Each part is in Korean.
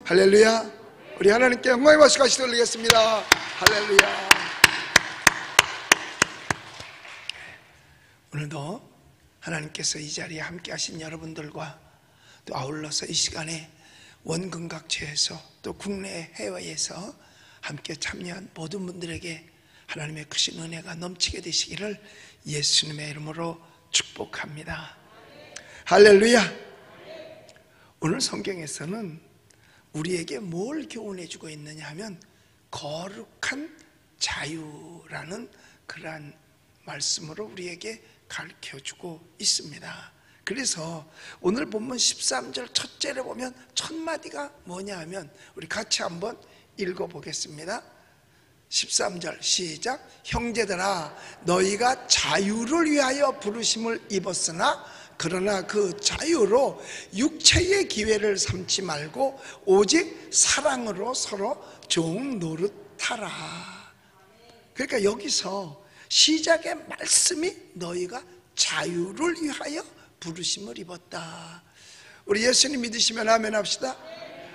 할렐루야. 우리 하나님께 영광의 박수 같이 돌리겠습니다. 할렐루야. 오늘도 하나님께서 이 자리에 함께 하신 여러분들과 또 아울러서 이 시간에 원근각처에서 또 국내 해외에서 함께 참여한 모든 분들에게 하나님의 크신 은혜가 넘치게 되시기를 예수님의 이름으로 축복합니다. 할렐루야. 오늘 성경에서는 우리에게 뭘 교훈해 주고 있느냐 하면 거룩한 자유라는 그러한 말씀으로 우리에게 가르쳐 주고 있습니다. 그래서 오늘 본문 13절 첫째를 보면 첫 마디가 뭐냐 하면 우리 같이 한번 읽어보겠습니다. 13절 시작. 형제들아 너희가 자유를 위하여 부르심을 입었으나 그러나 그 자유로 육체의 기회를 삼지 말고 오직 사랑으로 서로 종 노릇하라. 그러니까 여기서 시작의 말씀이 너희가 자유를 위하여 부르심을 입었다. 우리 예수님 믿으시면 아멘 합시다.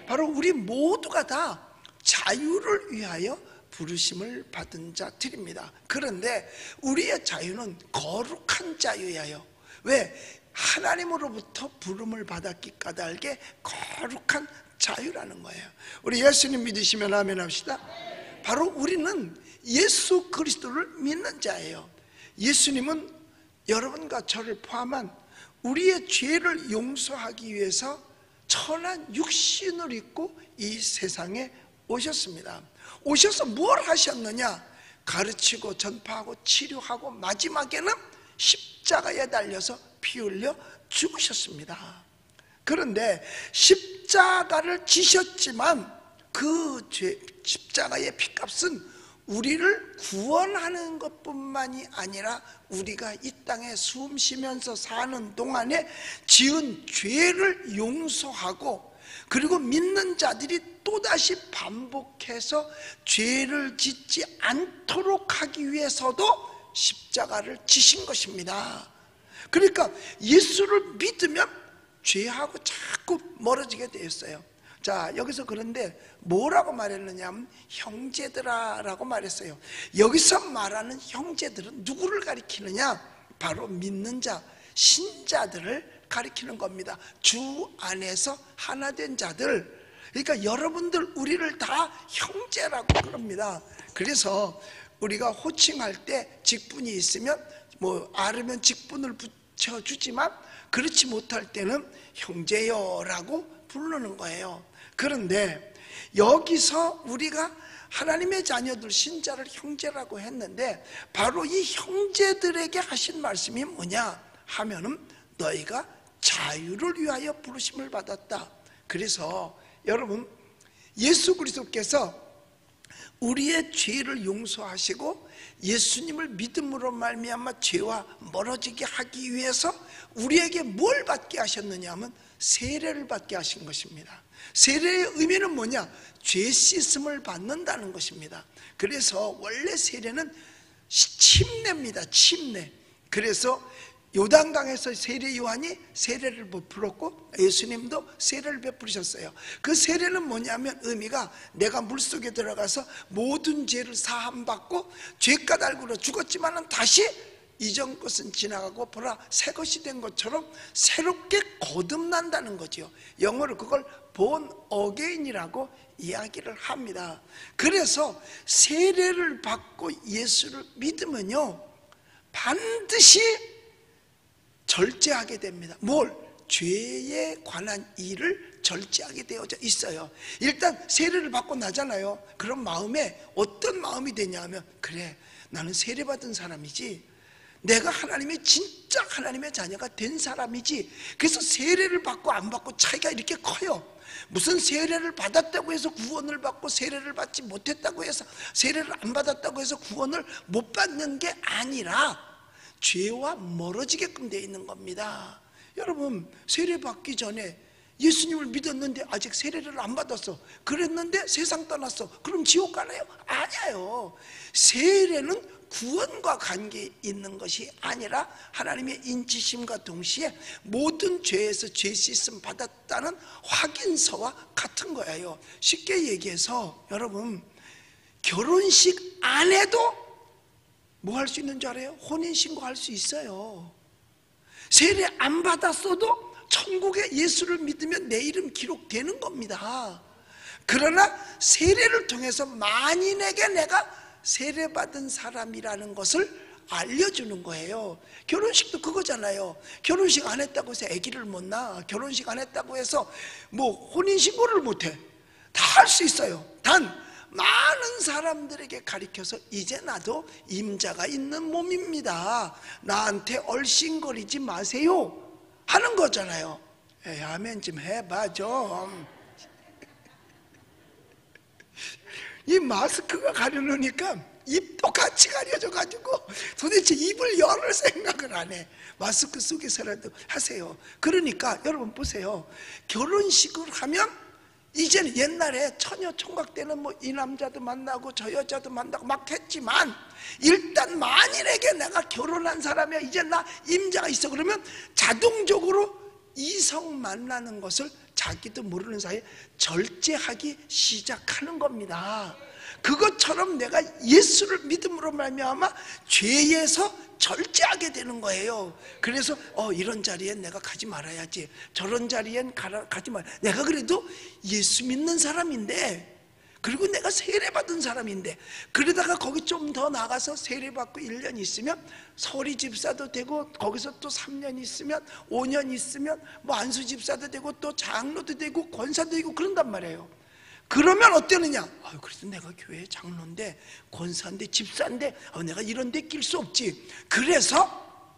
바로 우리 모두가 다 자유를 위하여 부르심을 받은 자들입니다. 그런데 우리의 자유는 거룩한 자유예요. 왜? 하나님으로부터 부름을 받았기 까닭에 거룩한 자유라는 거예요. 우리 예수님 믿으시면 아멘 합시다. 바로 우리는 예수 그리스도를 믿는 자예요. 예수님은 여러분과 저를 포함한 우리의 죄를 용서하기 위해서 천한 육신을 입고 이 세상에 오셨습니다. 오셔서 뭘 하셨느냐? 가르치고 전파하고 치료하고 마지막에는 십자가에 달려서 피 흘려 죽으셨습니다. 그런데 십자가를 지셨지만 그 십자가의 피값은 우리를 구원하는 것뿐만이 아니라 우리가 이 땅에 숨 쉬면서 사는 동안에 지은 죄를 용서하고 그리고 믿는 자들이 또다시 반복해서 죄를 짓지 않도록 하기 위해서도 십자가를 지신 것입니다. 그러니까 예수를 믿으면 죄하고 자꾸 멀어지게 되었어요. 자, 여기서 그런데 뭐라고 말했느냐 하면 형제들아 라고 말했어요. 여기서 말하는 형제들은 누구를 가리키느냐? 바로 믿는 자, 신자들을 가리키는 겁니다. 주 안에서 하나 된 자들. 그러니까 여러분들 우리를 다 형제라고 그럽니다. 그래서 우리가 호칭할 때 직분이 있으면 뭐 아르면 직분을 붙여주지만 그렇지 못할 때는 형제여라고 부르는 거예요. 그런데 여기서 우리가 하나님의 자녀들 신자를 형제라고 했는데 바로 이 형제들에게 하신 말씀이 뭐냐 하면은 너희가 자유를 위하여 부르심을 받았다. 그래서 여러분 예수 그리스도께서 우리의 죄를 용서하시고 예수님을 믿음으로 말미암아 죄와 멀어지게 하기 위해서 우리에게 뭘 받게 하셨느냐 하면 세례를 받게 하신 것입니다. 세례의 의미는 뭐냐? 죄 씻음을 받는다는 것입니다. 그래서 원래 세례는 침례입니다. 침례. 그래서 요단강에서 세례 요한이 세례를 베풀었고 예수님도 세례를 베푸셨어요. 그 세례는 뭐냐면 의미가 내가 물속에 들어가서 모든 죄를 사함받고 죄가달구로 죽었지만은 다시 이전 것은 지나가고 보라 새 것이 된 것처럼 새롭게 거듭난다는 거죠. 영어로 그걸 born again이라고 이야기를 합니다. 그래서 세례를 받고 예수를 믿으면요 반드시 절제하게 됩니다. 뭘? 죄에 관한 일을 절제하게 되어져 있어요. 일단 세례를 받고 나잖아요. 그런 마음에 어떤 마음이 되냐면 그래 나는 세례받은 사람이지 내가 하나님의 진짜 하나님의 자녀가 된 사람이지. 그래서 세례를 받고 안 받고 차이가 이렇게 커요. 무슨 세례를 받았다고 해서 구원을 받고 세례를 받지 못했다고 해서 세례를 안 받았다고 해서 구원을 못 받는 게 아니라 죄와 멀어지게끔 되어 있는 겁니다. 여러분 세례 받기 전에 예수님을 믿었는데 아직 세례를 안 받았어. 그랬는데 세상 떠났어. 그럼 지옥 가나요? 아니에요. 세례는 구원과 관계 있는 것이 아니라 하나님의 인치심과 동시에 모든 죄에서 죄 씻음 받았다는 확인서와 같은 거예요. 쉽게 얘기해서 여러분, 결혼식 안 해도 뭐 할 수 있는 줄 알아요? 혼인신고 할 수 있어요. 세례 안 받았어도 천국에 예수를 믿으면 내 이름 기록되는 겁니다. 그러나 세례를 통해서 만인에게 내가 세례받은 사람이라는 것을 알려주는 거예요. 결혼식도 그거잖아요. 결혼식 안 했다고 해서 아기를 못 낳아. 결혼식 안 했다고 해서 뭐 혼인신고를 못해. 다 할 수 있어요. 단 많은 사람들에게 가르쳐서 이제 나도 임자가 있는 몸입니다, 나한테 얼씬거리지 마세요 하는 거잖아요. 에이, 아멘 좀 해봐 좀. 이 마스크가 가려놓으니까 입도 같이 가려져가지고 도대체 입을 열을 생각을 안 해. 마스크 속에서라도 하세요. 그러니까 여러분 보세요. 결혼식을 하면 이제는 옛날에 처녀 총각 때는 뭐 이 남자도 만나고 저 여자도 만나고 막 했지만 일단 만일에게 내가 결혼한 사람이야, 이제 나 임자가 있어 그러면 자동적으로 이성 만나는 것을 자기도 모르는 사이에 절제하기 시작하는 겁니다. 그것처럼 내가 예수를 믿음으로 말미암아 죄에서 절제하게 되는 거예요. 그래서 이런 자리엔 내가 가지 말아야지, 저런 자리엔 가지 말아야, 내가 그래도 예수 믿는 사람인데, 그리고 내가 세례받은 사람인데, 그러다가 거기 좀 더 나가서 세례받고 1년 있으면 서리 집사도 되고, 거기서 또 3년 있으면 5년 있으면 뭐 안수 집사도 되고 또 장로도 되고 권사도 되고 그런단 말이에요. 그러면 어때느냐? 그래도 내가 교회 장로인데 권사인데 집사인데 내가 이런 데 낄 수 없지. 그래서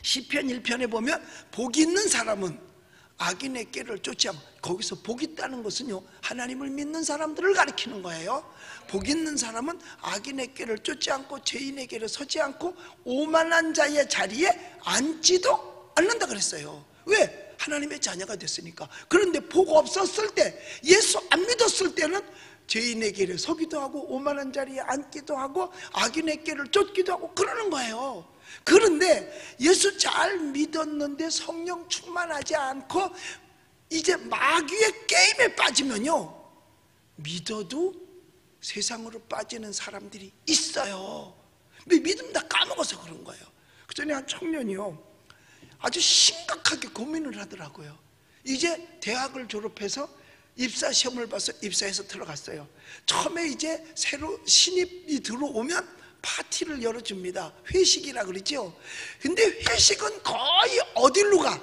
시편 1편에 보면 복 있는 사람은 악인의 꾀를 쫓지 않고, 거기서 복 있다는 것은요 하나님을 믿는 사람들을 가리키는 거예요. 복 있는 사람은 악인의 꾀를 쫓지 않고 죄인의 꾀를 서지 않고 오만한 자의 자리에 앉지도 않는다 그랬어요. 왜? 하나님의 자녀가 됐으니까. 그런데 복 없었을 때, 예수 안 믿었을 때는 죄인의 길에 서기도 하고 오만한 자리에 앉기도 하고 악인의 길을 쫓기도 하고 그러는 거예요. 그런데 예수 잘 믿었는데 성령 충만하지 않고 이제 마귀의 게임에 빠지면요, 믿어도 세상으로 빠지는 사람들이 있어요. 근데 믿음 다 까먹어서 그런 거예요. 그 전에 한 청년이요, 아주 심각하게 고민을 하더라고요. 이제 대학을 졸업해서 입사 시험을 봐서 입사해서 들어갔어요. 처음에 이제 새로 신입이 들어오면 파티를 열어줍니다. 회식이라 그러죠. 근데 회식은 거의 어디로 가?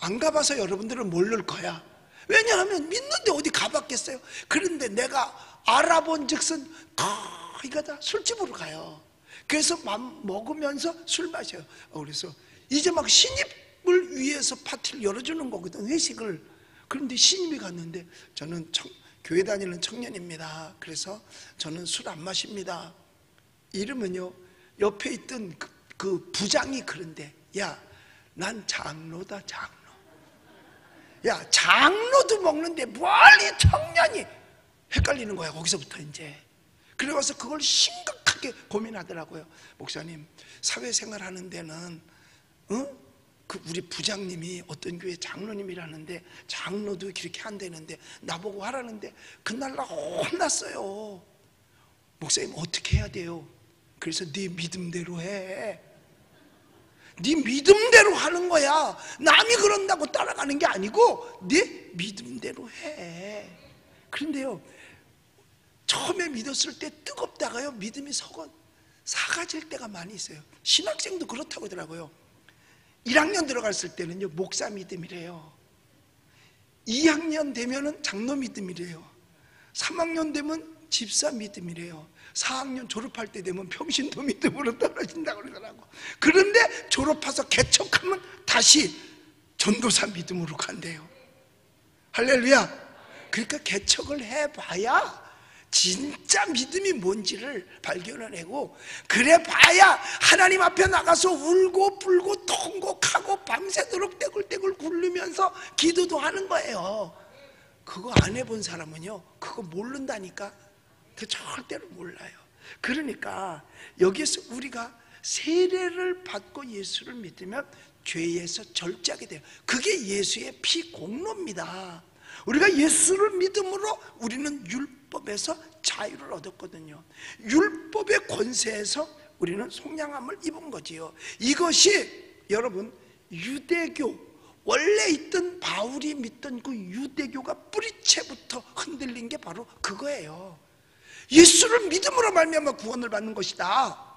안 가봐서 여러분들은 모를 거야. 왜냐하면 믿는데 어디 가봤겠어요? 그런데 내가 알아본 즉슨 거의 다 술집으로 가요. 그래서 밥 먹으면서 술 마셔요. 그래서 이제 막 신입을 위해서 파티를 열어주는 거거든, 회식을. 그런데 신입이 갔는데, 저는 교회 다니는 청년입니다. 그래서 저는 술 안 마십니다. 이러면요, 옆에 있던 그 부장이 그런데, 야, 난 장로다, 장로. 야, 장로도 먹는데 멀리 청년이 헷갈리는 거야, 거기서부터 이제. 그래서 그걸 심각하게 고민하더라고요. 목사님, 사회생활 하는 데는 그 우리 부장님이 어떤 교회 장로님이라는데 장로도 그렇게 한다는데 나보고 하라는데 그날 나 혼났어요. 목사님 어떻게 해야 돼요? 그래서 네 믿음대로 해. 네 믿음대로 하는 거야. 남이 그런다고 따라가는 게 아니고 네 믿음대로 해. 그런데요, 처음에 믿었을 때 뜨겁다가요 믿음이 사가질 때가 많이 있어요. 신학생도 그렇다고 하더라고요. 1학년 들어갔을 때는요 목사 믿음이래요. 2학년 되면은 장로 믿음이래요. 3학년 되면 집사 믿음이래요. 4학년 졸업할 때 되면 평신도 믿음으로 떨어진다고 그러더라고. 그런데 졸업해서 개척하면 다시 전도사 믿음으로 간대요. 할렐루야. 그러니까 개척을 해봐야 진짜 믿음이 뭔지를 발견해내고, 그래 봐야 하나님 앞에 나가서 울고 불고 통곡하고 밤새도록 떼굴떼굴 굴르면서 기도도 하는 거예요. 그거 안 해본 사람은요 그거 모른다니까. 그 절대로 몰라요. 그러니까 여기에서 우리가 세례를 받고 예수를 믿으면 죄에서 절제하게 돼요. 그게 예수의 피 공로입니다. 우리가 예수를 믿음으로 우리는 율법에서 자유를 얻었거든요. 율법의 권세에서 우리는 속량함을 입은 거지요. 이것이 여러분 유대교, 원래 있던 바울이 믿던 그 유대교가 뿌리채부터 흔들린 게 바로 그거예요. 예수를 믿음으로 말미암아 구원을 받는 것이다.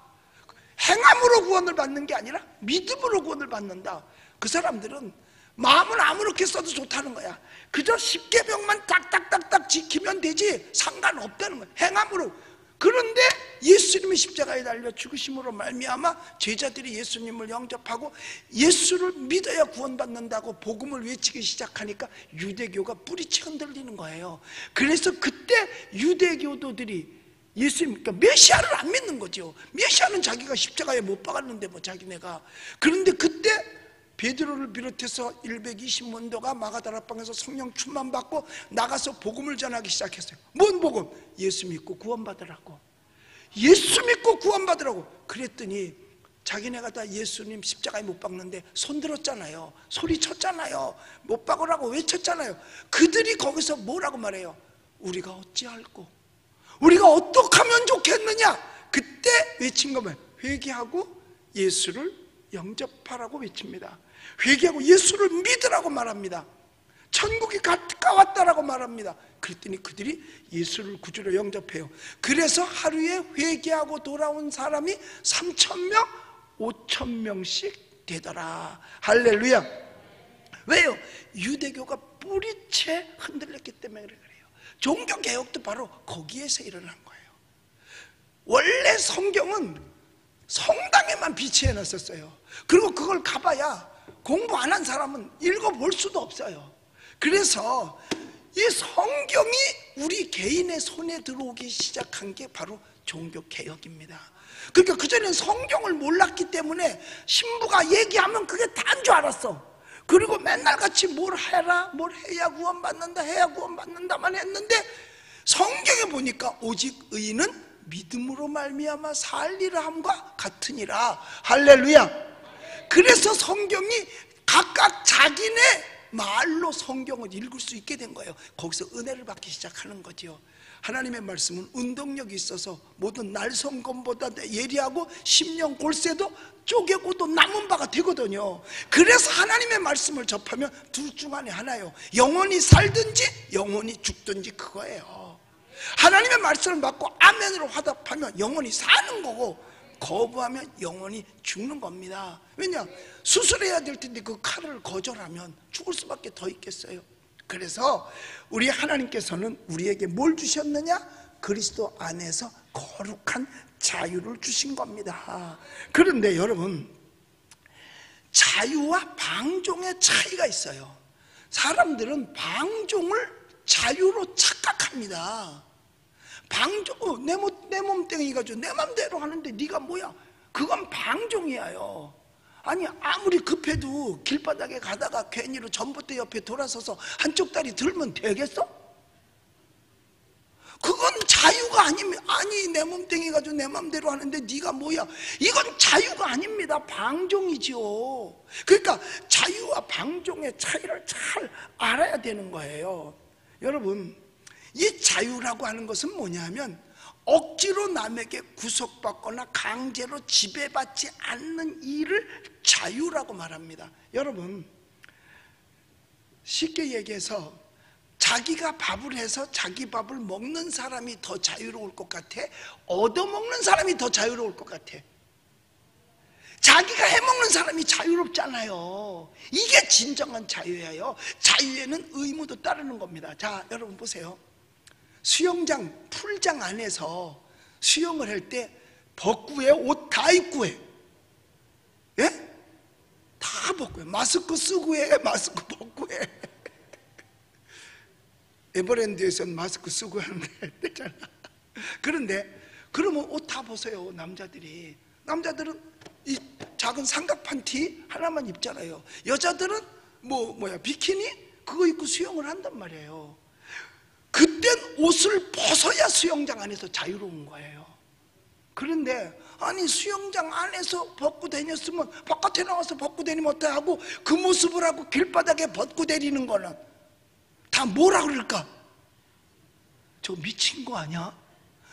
행함으로 구원을 받는 게 아니라 믿음으로 구원을 받는다. 그 사람들은 마음은 아무렇게 써도 좋다는 거야. 그저 십계명만 딱딱딱딱 지키면 되지 상관없다는 거야. 행함으로. 그런데 예수님이 십자가에 달려 죽으심으로 말미암아 제자들이 예수님을 영접하고 예수를 믿어야 구원받는다고 복음을 외치기 시작하니까 유대교가 뿌리채 흔들리는 거예요. 그래서 그때 유대교도들이 예수님, 그러니까 메시아를 안 믿는 거죠. 메시아는 자기가 십자가에 못 박았는데 뭐 자기네가. 그런데 그때 베드로를 비롯해서 120문도가 마가다락방에서 성령 충만 받고 나가서 복음을 전하기 시작했어요. 뭔 복음? 예수 믿고 구원받으라고. 예수 믿고 구원받으라고. 그랬더니 자기네가 다 예수님 십자가에 못 박는데 손 들었잖아요. 소리 쳤잖아요. 못 박으라고 외쳤잖아요. 그들이 거기서 뭐라고 말해요? 우리가 어찌할꼬? 우리가 어떻게 하면 좋겠느냐? 그때 외친 거면 회개하고 예수를 영접하라고 외칩니다. 회개하고 예수를 믿으라고 말합니다. 천국이 가까웠다라고 말합니다. 그랬더니 그들이 예수를 구주로 영접해요. 그래서 하루에 회개하고 돌아온 사람이 3,000명, 5,000명씩 되더라. 할렐루야. 왜요? 유대교가 뿌리채 흔들렸기 때문에 그래요. 종교개혁도 바로 거기에서 일어난 거예요. 원래 성경은 성당에만 비치해 놨었어요. 그리고 그걸 가봐야 공부 안 한 사람은 읽어볼 수도 없어요. 그래서 이 성경이 우리 개인의 손에 들어오기 시작한 게 바로 종교개혁입니다. 그러니까 그전에는 성경을 몰랐기 때문에 신부가 얘기하면 그게 다인 줄 알았어. 그리고 맨날 같이 뭘 해라, 뭘 해야 구원받는다, 해야 구원받는다만 했는데 성경에 보니까 오직 의인은 믿음으로 말미암아 살리라 함과 같으니라. 할렐루야. 그래서 성경이 각각 자기네 말로 성경을 읽을 수 있게 된 거예요. 거기서 은혜를 받기 시작하는 거죠. 하나님의 말씀은 운동력이 있어서 모든 날성검보다 예리하고 심령 골쇠도 쪼개고도 남은 바가 되거든요. 그래서 하나님의 말씀을 접하면 둘 중 안에 하나예요. 영원히 살든지 영원히 죽든지 그거예요. 하나님의 말씀을 받고 아멘으로 화답하면 영원히 사는 거고 거부하면 영원히 죽는 겁니다. 왜냐? 수술해야 될 텐데 그 칼을 거절하면 죽을 수밖에 더 있겠어요. 그래서 우리 하나님께서는 우리에게 뭘 주셨느냐? 그리스도 안에서 거룩한 자유를 주신 겁니다. 그런데 여러분, 자유와 방종의 차이가 있어요. 사람들은 방종을 자유로 착각합니다. 방종, 내 몸뚱이 가지고 내 맘대로 하는데 네가 뭐야? 그건 방종이에요. 아니 아무리 급해도 길바닥에 가다가 괜히로 전봇대 옆에 돌아서서 한쪽 다리 들면 되겠어? 그건 자유가 아니면, 아니 내 몸뚱이 가지고 내 맘대로 하는데 네가 뭐야? 이건 자유가 아닙니다. 방종이지요. 그러니까 자유와 방종의 차이를 잘 알아야 되는 거예요. 여러분, 이 자유라고 하는 것은 뭐냐면 억지로 남에게 구속받거나 강제로 지배받지 않는 일을 자유라고 말합니다. 여러분, 쉽게 얘기해서 자기가 밥을 해서 자기 밥을 먹는 사람이 더 자유로울 것 같아? 얻어먹는 사람이 더 자유로울 것 같아? 자기가 해먹는 사람이 자유롭잖아요. 이게 진정한 자유예요. 자유에는 의무도 따르는 겁니다. 자, 여러분 보세요. 수영장, 풀장 안에서 수영을 할 때 벗고 해, 옷 다 입고 해. 예? 다 벗고 해. 마스크 쓰고 해, 마스크 벗고 해. 에버랜드에서는 마스크 쓰고 하는데 되잖아. 그런데 그러면 옷 다 벗어요, 남자들이. 남자들은 이 작은 삼각판 티 하나만 입잖아요. 여자들은 비키니 그거 입고 수영을 한단 말이에요. 그땐 옷을 벗어야 수영장 안에서 자유로운 거예요. 그런데 아니 수영장 안에서 벗고 다녔으면 바깥에 나와서 벗고 다니면 어떡하고 그 모습을 하고 길바닥에 벗고 다니는 거는 다 뭐라 그럴까? 저 미친 거 아니야?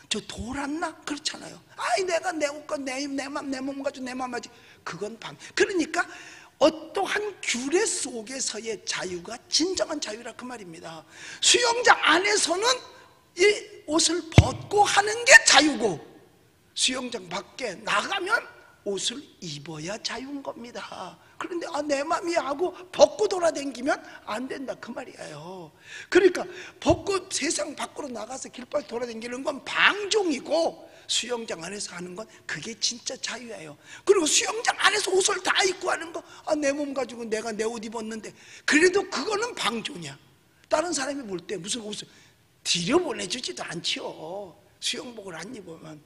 저 돌았나? 그렇잖아요. 아이 내가 내 옷과 내 몸 가지고 내 맘 하지. 그건 그러니까 어떠한 규례 속에서의 자유가 진정한 자유라 그 말입니다. 수영장 안에서는 이 옷을 벗고 하는 게 자유고 수영장 밖에 나가면 옷을 입어야 자유인 겁니다. 그런데 내 맘이 하고 벗고 돌아다니면 안 된다 그 말이에요. 그러니까 벗고 세상 밖으로 나가서 길바닥 돌아다니는 건 방종이고 수영장 안에서 하는 건 그게 진짜 자유예요. 그리고 수영장 안에서 옷을 다 입고 하는 거 내 몸 가지고 내가 내 옷 입었는데 그래도 그거는 방종이야. 다른 사람이 볼 때 무슨 옷을 들여보내주지도 않지요. 수영복을 안 입으면.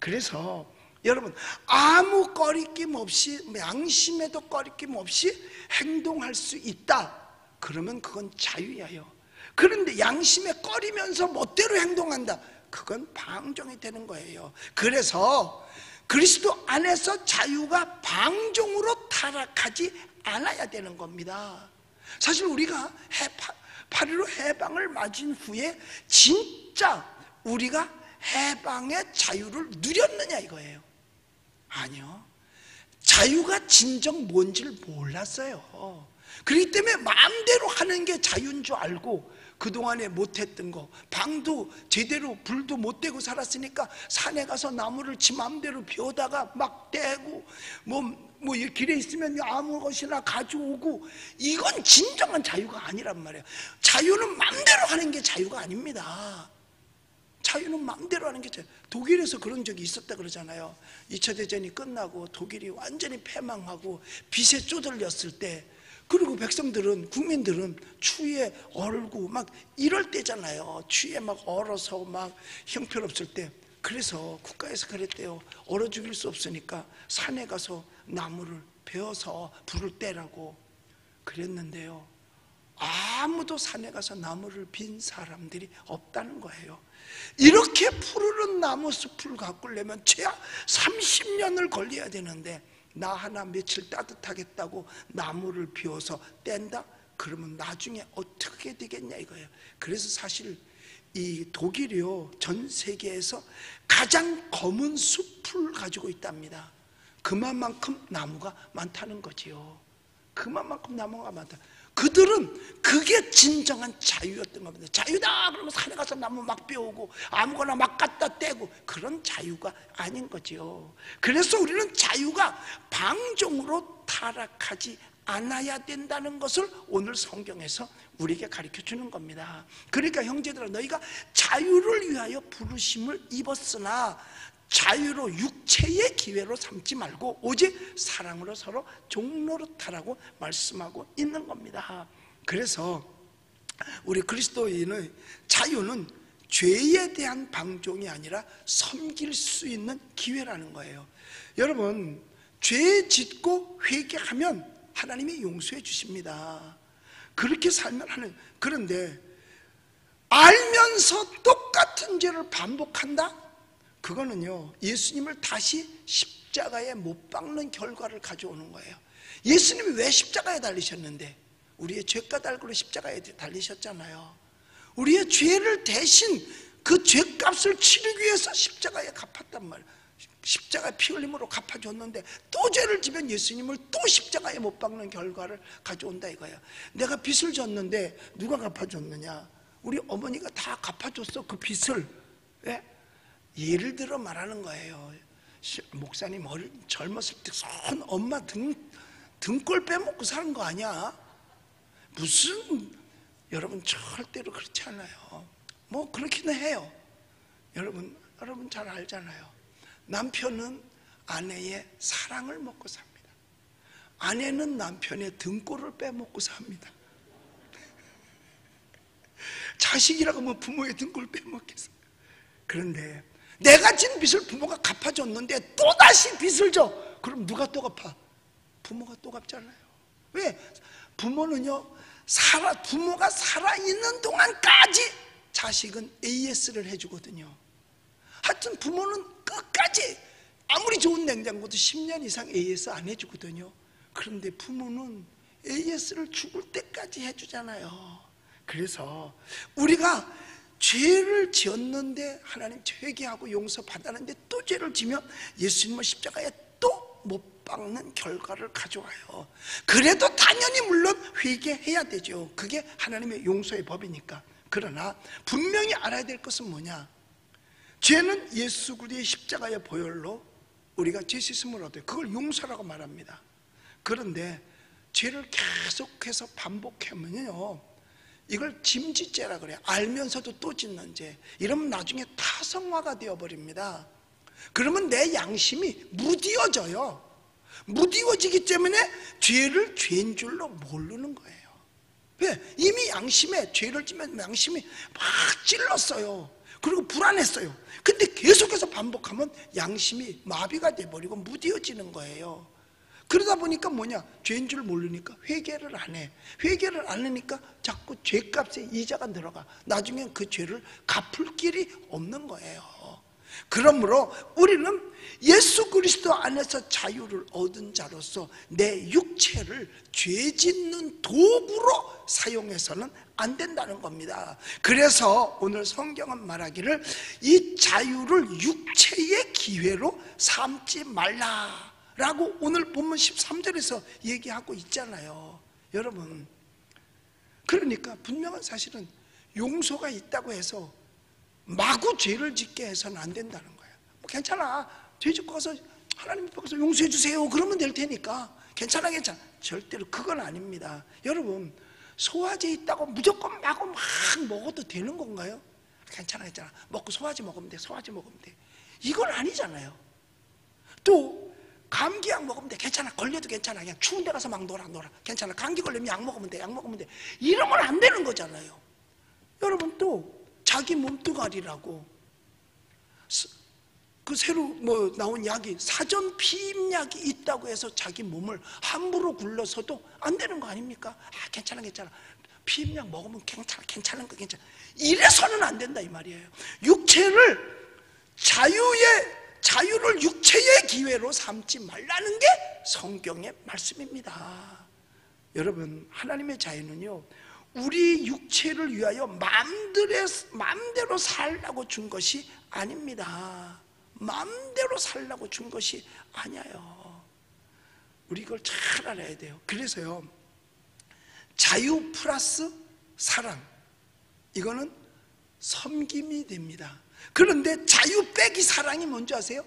그래서 여러분 아무 꺼리낌 없이 양심에도 꺼리낌 없이 행동할 수 있다 그러면 그건 자유예요. 그런데 양심에 꺼리면서 멋대로 행동한다 그건 방종이 되는 거예요. 그래서 그리스도 안에서 자유가 방종으로 타락하지 않아야 되는 겁니다. 사실 우리가 8.15 해방을 맞은 후에 진짜 우리가 해방의 자유를 누렸느냐 이거예요. 아니요. 자유가 진정 뭔지를 몰랐어요. 그렇기 때문에 마음대로 하는 게 자유인 줄 알고 그동안에 못했던 거 방도 제대로 불도 못 떼고 살았으니까 산에 가서 나무를 지 마음대로 베어다가 막 떼고 뭐 길에 있으면 아무 것이나 가져오고 이건 진정한 자유가 아니란 말이에요. 자유는 마음대로 하는 게 자유가 아닙니다. 자유는 마음대로 하는 게 자유. 독일에서 그런 적이 있었다 그러잖아요. 2차 대전이 끝나고 독일이 완전히 패망하고 빚에 쪼들렸을 때 그리고 백성들은 국민들은 추위에 얼고 막 이럴 때잖아요. 추위에 막 얼어서 막 형편없을 때 그래서 국가에서 그랬대요. 얼어 죽일 수 없으니까 산에 가서 나무를 베어서 불을 떼라고 그랬는데요. 아무도 산에 가서 나무를 빈 사람들이 없다는 거예요. 이렇게 푸르른 나무 숲을 가꾸려면 최하 30년을 걸려야 되는데 나 하나 며칠 따뜻하겠다고 나무를 비워서 뗀다? 그러면 나중에 어떻게 되겠냐 이거예요. 그래서 사실 이 독일이요 전 세계에서 가장 검은 숲을 가지고 있답니다. 그만큼 나무가 많다는 거지요. 그만큼 나무가 많다. 그들은 그게 진정한 자유였던 겁니다. 자유다 그러면 산에 가서 나무 막 베우고 아무거나 막 갖다 떼고 그런 자유가 아닌 거지요. 그래서 우리는 자유가 방종으로 타락하지 않아야 된다는 것을 오늘 성경에서 우리에게 가르쳐 주는 겁니다. 그러니까 형제들아 너희가 자유를 위하여 부르심을 입었으나 자유로 육체의 기회로 삼지 말고 오직 사랑으로 서로 종노릇하라고 말씀하고 있는 겁니다. 그래서 우리 그리스도인의 자유는 죄에 대한 방종이 아니라 섬길 수 있는 기회라는 거예요. 여러분 죄 짓고 회개하면 하나님이 용서해 주십니다. 그렇게 살면 하는. 그런데 알면서 똑같은 죄를 반복한다? 그거는요 예수님을 다시 십자가에 못 박는 결과를 가져오는 거예요. 예수님이 왜 십자가에 달리셨는데? 우리의 죄가 달고 십자가에 달리셨잖아요. 우리의 죄를 대신 그 죄값을 치르기 위해서 십자가에 갚았단 말이에요. 십자가에 피 흘림으로 갚아줬는데 또 죄를 지면 예수님을 또 십자가에 못 박는 결과를 가져온다 이거예요. 내가 빚을 졌는데 누가 갚아줬느냐? 우리 어머니가 다 갚아줬어 그 빚을. 왜? 예를 들어 말하는 거예요. 목사님 젊었을 때 손 엄마 등골 빼먹고 사는 거 아니야? 무슨 여러분 절대로 그렇지 않아요. 뭐 그렇기는 해요. 여러분 잘 알잖아요. 남편은 아내의 사랑을 먹고 삽니다. 아내는 남편의 등골을 빼먹고 삽니다. 자식이라고 뭐 부모의 등골 빼먹겠어요. 그런데 내가 진 빚을 부모가 갚아줬는데 또다시 빚을 져. 그럼 누가 또 갚아? 부모가 또 갚잖아요. 왜? 부모는요 부모가 살아있는 동안까지 자식은 AS를 해주거든요. 하여튼 부모는 끝까지 아무리 좋은 냉장고도 10년 이상 AS 안 해주거든요. 그런데 부모는 AS를 죽을 때까지 해주잖아요. 그래서 우리가 죄를 지었는데 하나님 회개하고 용서받았는데 또 죄를 지면 예수님을 십자가에 또 못 박는 결과를 가져와요. 그래도 당연히 물론 회개해야 되죠. 그게 하나님의 용서의 법이니까. 그러나 분명히 알아야 될 것은 뭐냐? 죄는 예수 그리스도의 십자가의 보혈로 우리가 죄 씻음을 얻어요. 그걸 용서라고 말합니다. 그런데 죄를 계속해서 반복하면요, 이걸 짐짓죄라 그래요. 알면서도 또 짓는 죄. 이러면 나중에 타성화가 되어버립니다. 그러면 내 양심이 무디어져요. 무디어지기 때문에 죄를 죄인 줄로 모르는 거예요. 왜? 이미 양심에 죄를 지면 양심이 막 찔렀어요. 그리고 불안했어요. 근데 계속해서 반복하면 양심이 마비가 돼버리고 무디어지는 거예요. 그러다 보니까 뭐냐? 죄인 줄 모르니까 회개를 안 해. 회개를 안 하니까 자꾸 죄값에 이자가 들어가. 나중엔 그 죄를 갚을 길이 없는 거예요. 그러므로 우리는 예수 그리스도 안에서 자유를 얻은 자로서 내 육체를 죄 짓는 도구로 사용해서는 안 된다는 겁니다. 그래서 오늘 성경은 말하기를 이 자유를 육체의 기회로 삼지 말라 라고 오늘 본문 13절에서 얘기하고 있잖아요. 여러분, 그러니까 분명한 사실은 용서가 있다고 해서 마구 죄를 짓게 해서는 안 된다는 거예요. 뭐 괜찮아, 죄 짓고 와서 하나님 앞에서 용서해 주세요 그러면 될 테니까 괜찮아. 절대로 그건 아닙니다. 여러분, 소화제 있다고 무조건 마구 막 먹어도 되는 건가요? 괜찮아. 먹고 소화제 먹으면 돼. 이건 아니잖아요. 또 감기약 먹으면 돼. 괜찮아. 걸려도 괜찮아. 그냥 추운 데 가서 막 놀아. 괜찮아. 감기 걸리면 약 먹으면 돼. 이러면 안 되는 거잖아요. 여러분, 또 자기 몸뚱아리라고 그 새로 나온 약이 사전 피임약이 있다고 해서 자기 몸을 함부로 굴러서도 안 되는 거 아닙니까? 괜찮아. 피임약 먹으면 괜찮은 거. 이래서는 안 된다 이 말이에요. 자유를 육체의 기회로 삼지 말라는 게 성경의 말씀입니다. 여러분, 하나님의 자유는요, 우리 육체를 위하여 마음대로 살라고 준 것이 아닙니다. 마음대로 살라고 준 것이 아니에요. 우리 이걸 잘 알아야 돼요. 그래서요, 자유 플러스 사랑, 이거는 섬김이 됩니다. 그런데 자유 빼기 사랑이 뭔지 아세요?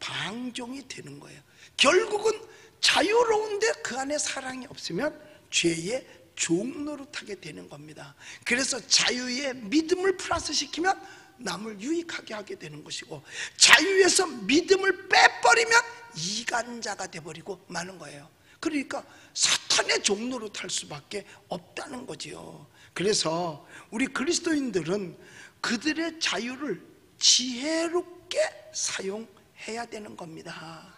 방종이 되는 거예요. 결국은 자유로운데 그 안에 사랑이 없으면 죄의 종노릇하게 되는 겁니다. 그래서 자유에 믿음을 플러스 시키면 남을 유익하게 하게 되는 것이고, 자유에서 믿음을 빼버리면 이간자가 돼버리고 마는 거예요. 그러니까 사탄의 종노릇할 수밖에 없다는 거지요. 그래서 우리 그리스도인들은 그들의 자유를 지혜롭게 사용해야 되는 겁니다.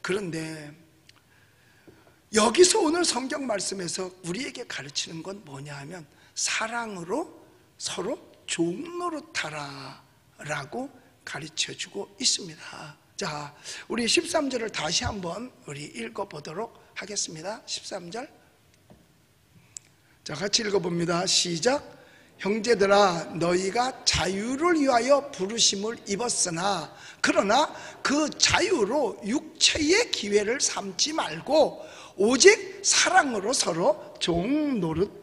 그런데 여기서 오늘 성경 말씀에서 우리에게 가르치는 건 뭐냐 하면 사랑으로 서로 종노릇하라 라고 가르쳐주고 있습니다. 자, 우리 13절을 다시 한번 우리 읽어보도록 하겠습니다. 13절, 자, 같이 읽어봅니다. 시작. 형제들아, 너희가 자유를 위하여 부르심을 입었으나 그러나 그 자유로 육체의 기회를 삼지 말고 오직 사랑으로 서로 종노릇하라.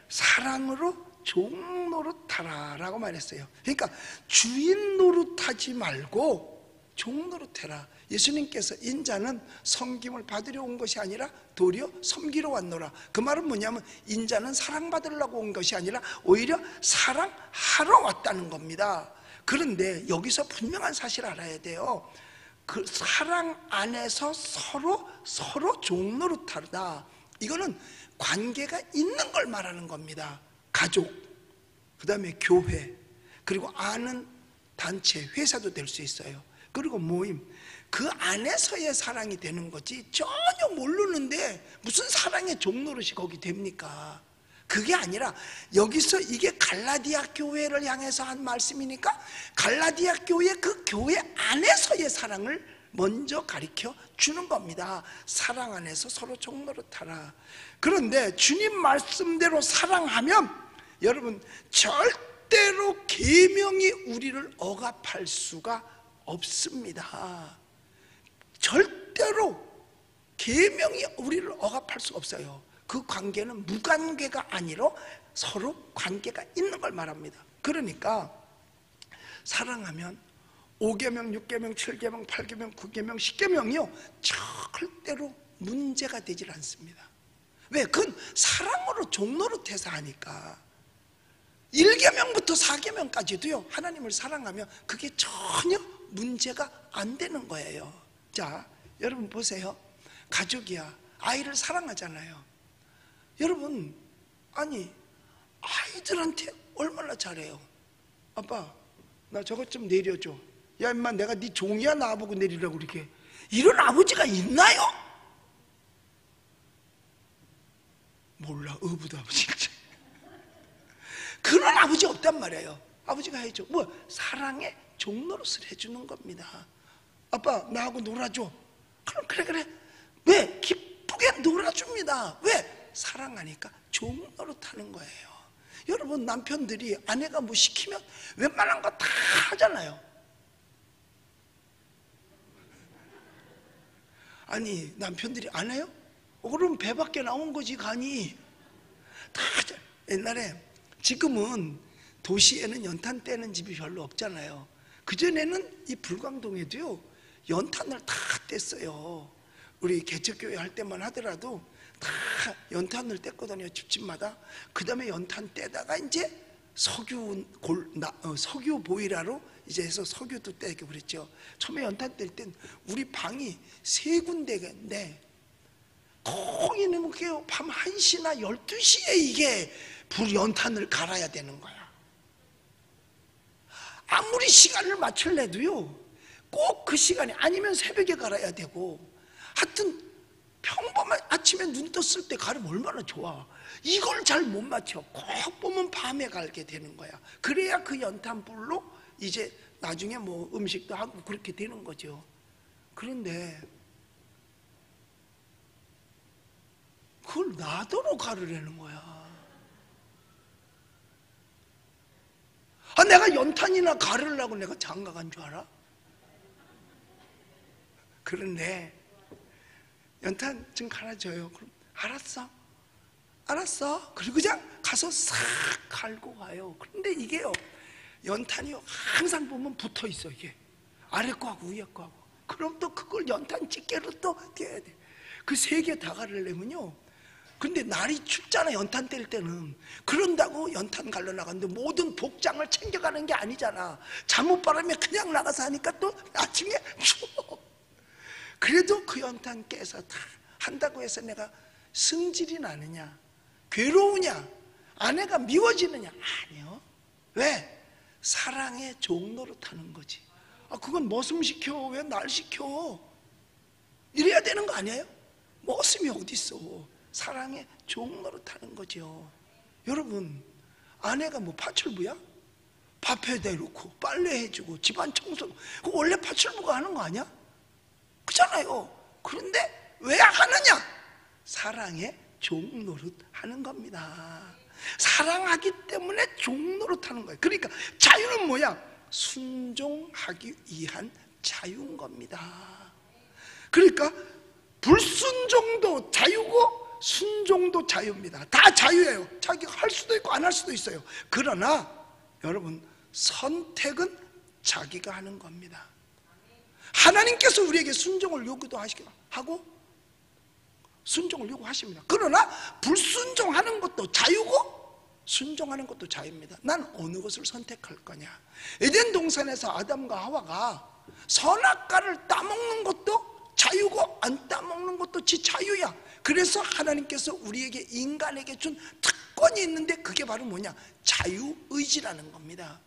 사랑으로 종노릇하라 라고 말했어요. 그러니까 주인 노릇하지 말고 종노릇해라. 예수님께서 인자는 섬김을 받으려 온 것이 아니라 도리어 섬기러 왔노라. 그 말은 뭐냐면 인자는 사랑받으려고 온 것이 아니라 오히려 사랑하러 왔다는 겁니다. 그런데 여기서 분명한 사실을 알아야 돼요. 그 사랑 안에서 서로 종노릇하다, 이거는 관계가 있는 걸 말하는 겁니다. 가족, 그 다음에 교회, 그리고 아는 단체, 회사도 될 수 있어요. 그리고 모임, 그 안에서의 사랑이 되는 거지 전혀 모르는데 무슨 사랑의 종노릇이 거기 됩니까? 그게 아니라 여기서 이게 갈라디아 교회를 향해서 한 말씀이니까 갈라디아 교회 그 교회 안에서의 사랑을 먼저 가르쳐 주는 겁니다. 사랑 안에서 서로 종노릇하라. 그런데 주님 말씀대로 사랑하면 여러분 절대로 계명이 우리를 억압할 수가 없습니다. 절대로 계명이 우리를 억압할 수가 없어요. 그 관계는 무관계가 아니라 서로 관계가 있는 걸 말합니다. 그러니까 사랑하면 5계명, 6계명, 7계명, 8계명, 9계명, 10계명이요 절대로 문제가 되질 않습니다. 왜? 그건 사랑으로 종노릇해서 하니까. 1계명부터 4계명까지도요 하나님을 사랑하면 그게 전혀 문제가 안 되는 거예요. 자, 여러분 보세요. 가족이야, 아이를 사랑하잖아요. 여러분, 아니 아이들한테 얼마나 잘해요. 아빠, 나 저것 좀 내려줘. 야 임마, 내가 네 종이야 나보고 내리라고 그렇게. 이런 아버지가 있나요? 몰라, 어부도 아버지. 그런 아버지 없단 말이에요. 아버지가 해줘. 뭐 사랑의 종노릇을 해주는 겁니다. 아빠, 나하고 놀아줘. 그럼 그래. 왜? 기쁘게 놀아줍니다. 왜? 사랑하니까 종노릇하는 거예요. 여러분, 남편들이 아내가 뭐 시키면 웬만한 거 다 하잖아요. 아니, 남편들이 안 해요? 그럼 배 밖에 나온 거지, 간이. 다 하죠. 옛날에, 지금은 도시에는 연탄 떼는 집이 별로 없잖아요. 그전에는 이 불광동에도요 연탄을 다 뗐어요. 우리 개척교회 할 때만 하더라도 다 연탄을 뗐거든요, 집집마다. 그 다음에 연탄 떼다가 이제 석유 보일러로 이제 해서 석유도 떼고 그랬죠. 처음에 연탄 뗄 땐 우리 방이 3군데인데 거기는 밤 1시나 12시에 이게 연탄을 갈아야 되는 거야. 아무리 시간을 맞출래도요 꼭 그 시간이 아니면 새벽에 갈아야 되고, 하여튼 평범한 아침에 눈 떴을 때 가르면 얼마나 좋아. 이걸 잘 못 맞춰. 꼭 보면 밤에 갈게 되는 거야. 그래야 그 연탄불로 이제 나중에 뭐 음식도 하고 그렇게 되는 거죠. 그런데 그걸 나더러 가르라는 거야. 내가 연탄이나 가르려고 내가 장가 간 줄 알아? 그런데 연탄 좀 갈아줘요. 그럼 알았어. 그리고 그냥 가서 싹 갈고 가요. 그런데 이게요, 연탄이요 항상 보면 붙어 있어. 이게 아래 거하고 위에 거하고. 그럼 또 그걸 연탄 집게로 또 떼야 돼. 그 3개 다 가르려면요, 근데 날이 춥잖아, 연탄 뗄 때는. 그런다고 연탄 갈러 나갔는데 모든 복장을 챙겨가는 게 아니잖아. 잠옷바람에 그냥 나가서 하니까 또 나중에 추워. 그래도 그 연탄 깨서 다 한다고 해서 내가 승질이 나느냐, 괴로우냐, 아내가 미워지느냐? 아니요. 왜? 사랑의 종노릇하는 거지. 그건 머슴 시켜. 왜 날 시켜? 이래야 되는 거 아니에요? 머슴이 어디 있어? 사랑의 종노릇하는 거죠. 여러분, 아내가 뭐 파출부야? 밥해다 놓고 빨래해주고 집안 청소, 그거 원래 파출부가 하는 거 아니야? 그렇잖아요. 그런데 왜 하느냐? 사랑의 종노릇하는 겁니다. 사랑하기 때문에 종노릇하는 거예요. 그러니까 자유는 뭐야? 순종하기 위한 자유인 겁니다. 그러니까 불순종도 자유고 순종도 자유입니다. 다 자유예요. 자기가 할 수도 있고 안 할 수도 있어요. 그러나 여러분, 선택은 자기가 하는 겁니다. 하나님께서 우리에게 순종을 요구도 하고 순종을 요구하십니다. 그러나 불순종하는 것도 자유고 순종하는 것도 자유입니다. 난 어느 것을 선택할 거냐? 에덴 동산에서 아담과 하와가 선악과를 따먹는 것도 자유고 안 따먹는 것도 지 자유야. 그래서 하나님께서 우리에게, 인간에게 준 특권이 있는데 그게 바로 뭐냐? 자유의지라는 겁니다.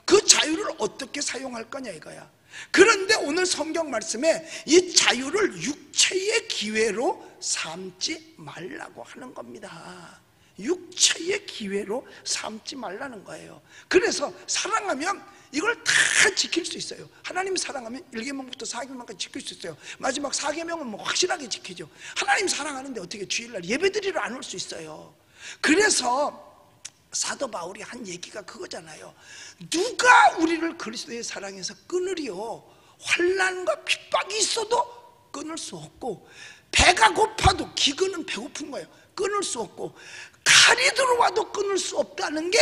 그 자유를 어떻게 사용할 거냐 이거야. 그런데 오늘 성경 말씀에 이 자유를 육체의 기회로 삼지 말라고 하는 겁니다. 육체의 기회로 삼지 말라는 거예요. 그래서 사랑하면 이걸 다 지킬 수 있어요. 하나님 사랑하면 1계명부터 4계명까지 지킬 수 있어요. 마지막 4계명은 뭐 확실하게 지키죠. 하나님 사랑하는데 어떻게 주일날 예배드리러 안 올 수 있어요. 그래서 사도 바울이 한 얘기가 그거잖아요. 누가 우리를 그리스도의 사랑에서 끊으리요? 환난과 핍박이 있어도 끊을 수 없고, 배가 고파도, 기근은 배고픈 거예요. 끊을 수 없고, 칼이 들어와도 끊을 수 없다는 게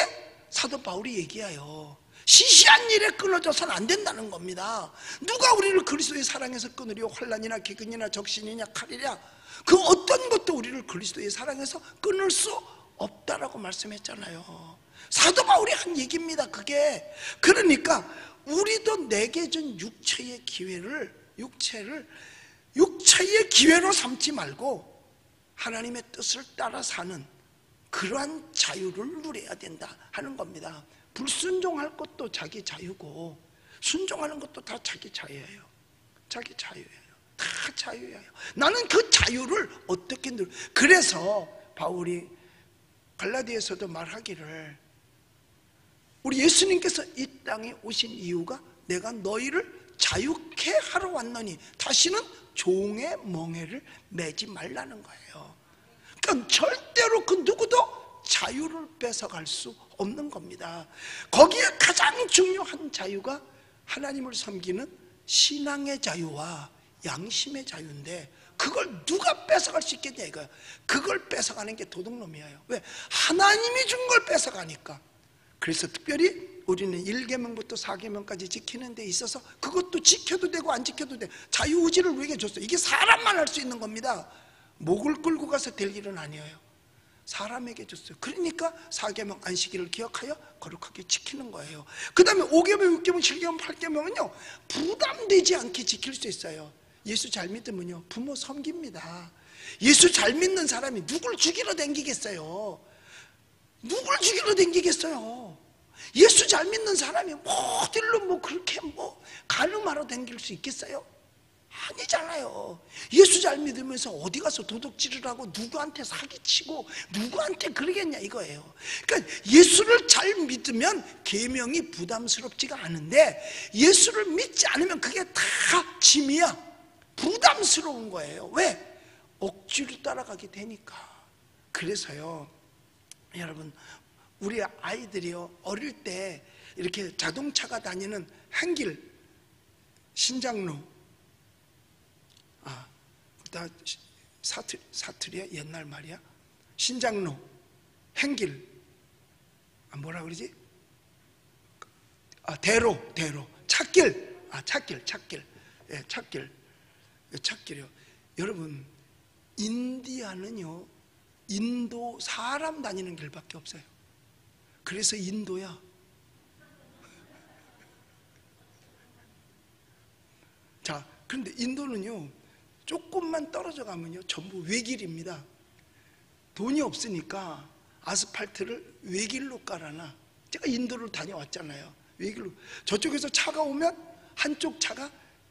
사도 바울이 얘기해요. 시시한 일에 끊어져서는 안 된다는 겁니다. 누가 우리를 그리스도의 사랑에서 끊으리요? 환난이나 기근이나 적신이냐 칼이냐, 그 어떤 것도 우리를 그리스도의 사랑에서 끊을 수 없다라고 말씀했잖아요. 사도 바울이 한 얘기입니다, 그게. 그러니까 우리도 내게 준 육체의 기회로 삼지 말고 하나님의 뜻을 따라 사는 그러한 자유를 누려야 된다 하는 겁니다. 불순종할 것도 자기 자유고, 순종하는 것도 다 자기 자유예요. 자기 자유예요. 다 자유예요. 나는 그 자유를 어떻게 그래서 바울이 갈라디아서도 말하기를, 우리 예수님께서 이 땅에 오신 이유가 내가 너희를 자유케 하러 왔노니 다시는 종의 멍에를 매지 말라는 거예요. 그러니까 절대로 그 누구도 자유를 뺏어갈 수 없는 겁니다. 거기에 가장 중요한 자유가 하나님을 섬기는 신앙의 자유와 양심의 자유인데, 그걸 누가 뺏어갈 수 있겠냐 이거예요. 그걸 뺏어가는 게 도둑놈이에요. 왜? 하나님이 준 걸 뺏어가니까. 그래서 특별히 우리는 1계명부터 4계명까지 지키는 데 있어서 그것도 지켜도 되고 안 지켜도 돼. 자유의지를 우리에게 줬어요. 이게 사람만 할 수 있는 겁니다. 목을 끌고 가서 될 일은 아니에요. 사람에게 줬어요. 그러니까 4계명 안식일을 기억하여 거룩하게 지키는 거예요. 그 다음에 5계명, 6계명, 7계명, 8계명은요 부담되지 않게 지킬 수 있어요. 예수 잘 믿으면요 부모 섬깁니다. 예수 잘 믿는 사람이 누굴 죽이러 댕기겠어요? 누굴 죽이러 댕기겠어요? 예수 잘 믿는 사람이 어딜로 뭐 그렇게 뭐 가늠하러 댕길 수 있겠어요? 아니잖아요. 예수 잘 믿으면서 어디 가서 도둑질을 하고 누구한테 사기치고 누구한테 그러겠냐 이거예요. 그러니까 예수를 잘 믿으면 계명이 부담스럽지가 않은데, 예수를 믿지 않으면 그게 다 짐이야. 부담스러운 거예요. 왜? 억지로 따라가게 되니까. 그래서요 여러분, 우리 아이들이요 어릴 때 이렇게 자동차가 다니는 한길, 신장로, 사투리야? 옛날 말이야? 신장로, 행길, 뭐라 그러지? 대로, 찻길, 찻길, 예, 찻길이요. 여러분, 인디아는요 인도 사람 다니는 길밖에 없어요. 그래서 인도야. 자, 그런데 인도는요 조금만 떨어져 가면요 전부 외길입니다. 돈이 없으니까 아스팔트를 외길로 깔아놔. 제가 인도를 다녀왔잖아요. 외길로. 저쪽에서 차가 오면 한쪽 차가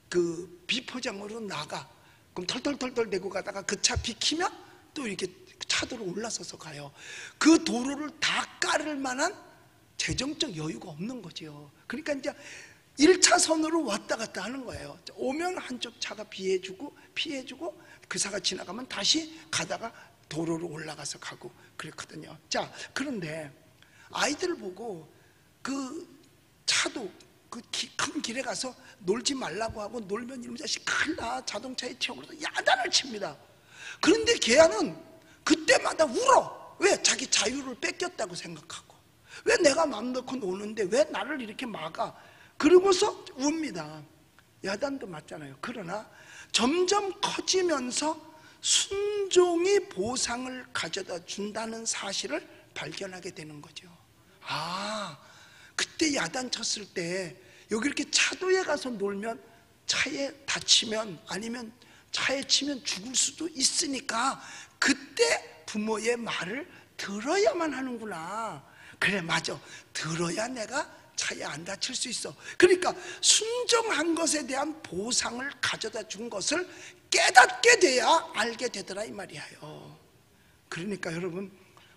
그 비포장으로 나가. 그럼 털털털털 대고 가다가 그 차 비키면 또 이렇게 차도로 올라서서 가요. 그 도로를 다 깔을 만한 재정적 여유가 없는 거죠. 그러니까 이제 1차선으로 왔다 갔다 하는 거예요. 오면 한쪽 차가 피해주고 그 차가 지나가면 다시 가다가 도로로 올라가서 가고 그랬거든요. 자, 그런데 아이들 보고 그 차도 그 큰 길에 가서 놀지 말라고 하고 놀면 이놈 자식 큰일 나, 자동차에 태워서 야단을 칩니다. 그런데 걔는 그때마다 울어. 왜? 자기 자유를 뺏겼다고 생각하고. 왜 내가 마음 놓고 노는데 왜 나를 이렇게 막아? 그러고서 웁니다. 야단도 맞잖아요. 그러나 점점 커지면서 순종이 보상을 가져다 준다는 사실을 발견하게 되는 거죠. 그때 야단 쳤을 때 여기 이렇게 차도에 가서 놀면 차에 다치면, 아니면 차에 치면 죽을 수도 있으니까 그때 부모의 말을 들어야만 하는구나. 그래, 맞아. 들어야 내가 차에 안 다칠 수 있어. 그러니까 순종한 것에 대한 보상을 가져다 준 것을 깨닫게 돼야 알게 되더라 이 말이에요. 그러니까 여러분,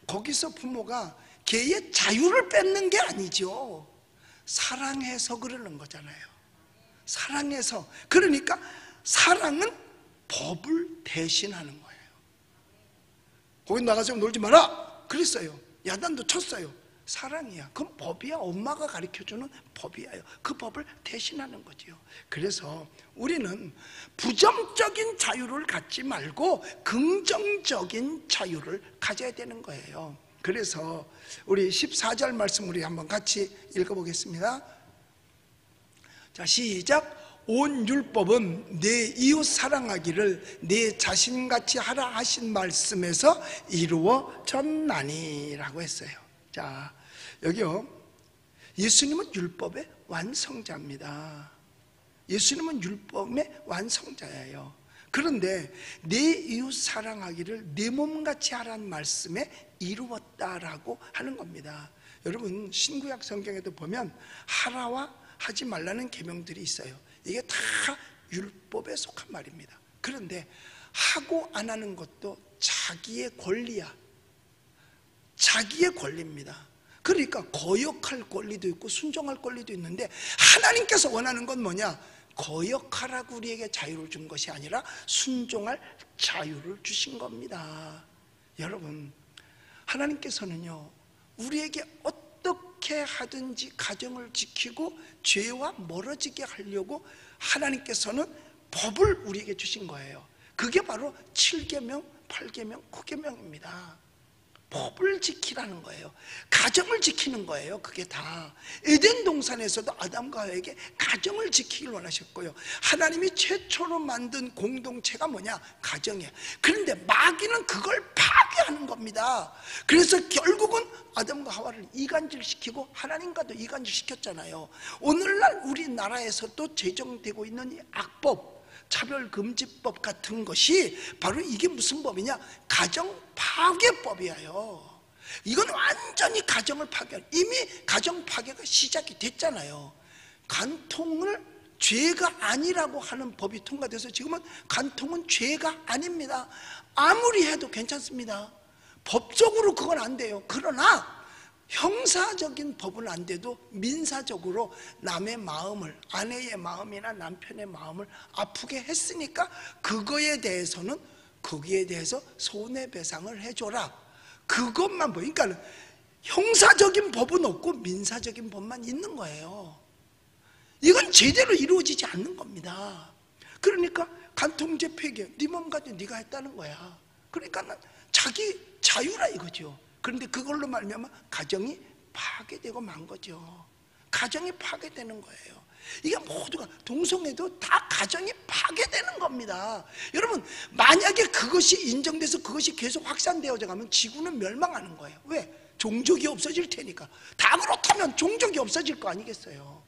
거기서 부모가 개의 자유를 뺏는 게 아니죠. 사랑해서 그러는 거잖아요. 사랑해서. 그러니까 사랑은 법을 대신하는 거예요. 거기 나가서 놀지 마라 그랬어요. 야단도 쳤어요. 사랑이야. 그건 법이야. 엄마가 가르쳐주는 법이에요. 그 법을 대신하는 거지요. 그래서 우리는 부정적인 자유를 갖지 말고 긍정적인 자유를 가져야 되는 거예요. 그래서 우리 14절 말씀 우리 한번 같이 읽어보겠습니다. 자, 시작. 온 율법은 내 이웃 사랑하기를 내 자신같이 하라 하신 말씀에서 이루어졌나니 라고 했어요. 자, 여기요, 예수님은 율법의 완성자입니다. 예수님은 율법의 완성자예요. 그런데 내 이웃 사랑하기를 내 몸같이 하라는 말씀에 이루었다라고 하는 겁니다. 여러분, 신구약 성경에도 보면 하라와 하지 말라는 계명들이 있어요. 이게 다 율법에 속한 말입니다. 그런데 하고 안 하는 것도 자기의 권리야. 자기의 권리입니다. 그러니까 거역할 권리도 있고 순종할 권리도 있는데, 하나님께서 원하는 건 뭐냐? 거역하라고 우리에게 자유를 준 것이 아니라 순종할 자유를 주신 겁니다. 여러분, 하나님께서는요, 우리에게 어떻게 하든지 가정을 지키고 죄와 멀어지게 하려고 하나님께서는 법을 우리에게 주신 거예요. 그게 바로 7계명, 8계명, 9계명입니다. 법을 지키라는 거예요. 가정을 지키는 거예요. 그게 다 에덴 동산에서도 아담과 하와에게 가정을 지키길 원하셨고요. 하나님이 최초로 만든 공동체가 뭐냐? 가정이에요. 그런데 마귀는 그걸 파괴하는 겁니다. 그래서 결국은 아담과 하와를 이간질시키고 하나님과도 이간질시켰잖아요. 오늘날 우리나라에서도 제정되고 있는 이 악법, 차별금지법 같은 것이 바로 이게 무슨 법이냐? 가정 파괴법이에요. 이건 완전히 가정을 파괴, 이미 가정 파괴가 시작이 됐잖아요. 간통을 죄가 아니라고 하는 법이 통과돼서 지금은 간통은 죄가 아닙니다. 아무리 해도 괜찮습니다. 법적으로 그건 안 돼요. 그러나 형사적인 법은 안 돼도 민사적으로 남의 마음을, 아내의 마음이나 남편의 마음을 아프게 했으니까 그거에 대해서는 거기에 대해서 손해배상을 해줘라. 그것만 보니까 형사적인 법은 없고 민사적인 법만 있는 거예요. 이건 제대로 이루어지지 않는 겁니다. 그러니까 간통죄 폐기, 네 몸 가지고 네가 했다는 거야. 그러니까 자기 자유라 이거죠. 그런데 그걸로 말미암아 가정이 파괴되고 만 거죠. 가정이 파괴되는 거예요. 이게 모두가 동성애도 다 가정이 파괴되는 겁니다. 여러분, 만약에 그것이 인정돼서 그것이 계속 확산되어져 가면 지구는 멸망하는 거예요. 왜? 종족이 없어질 테니까. 다 그렇다면 종족이 없어질 거 아니겠어요?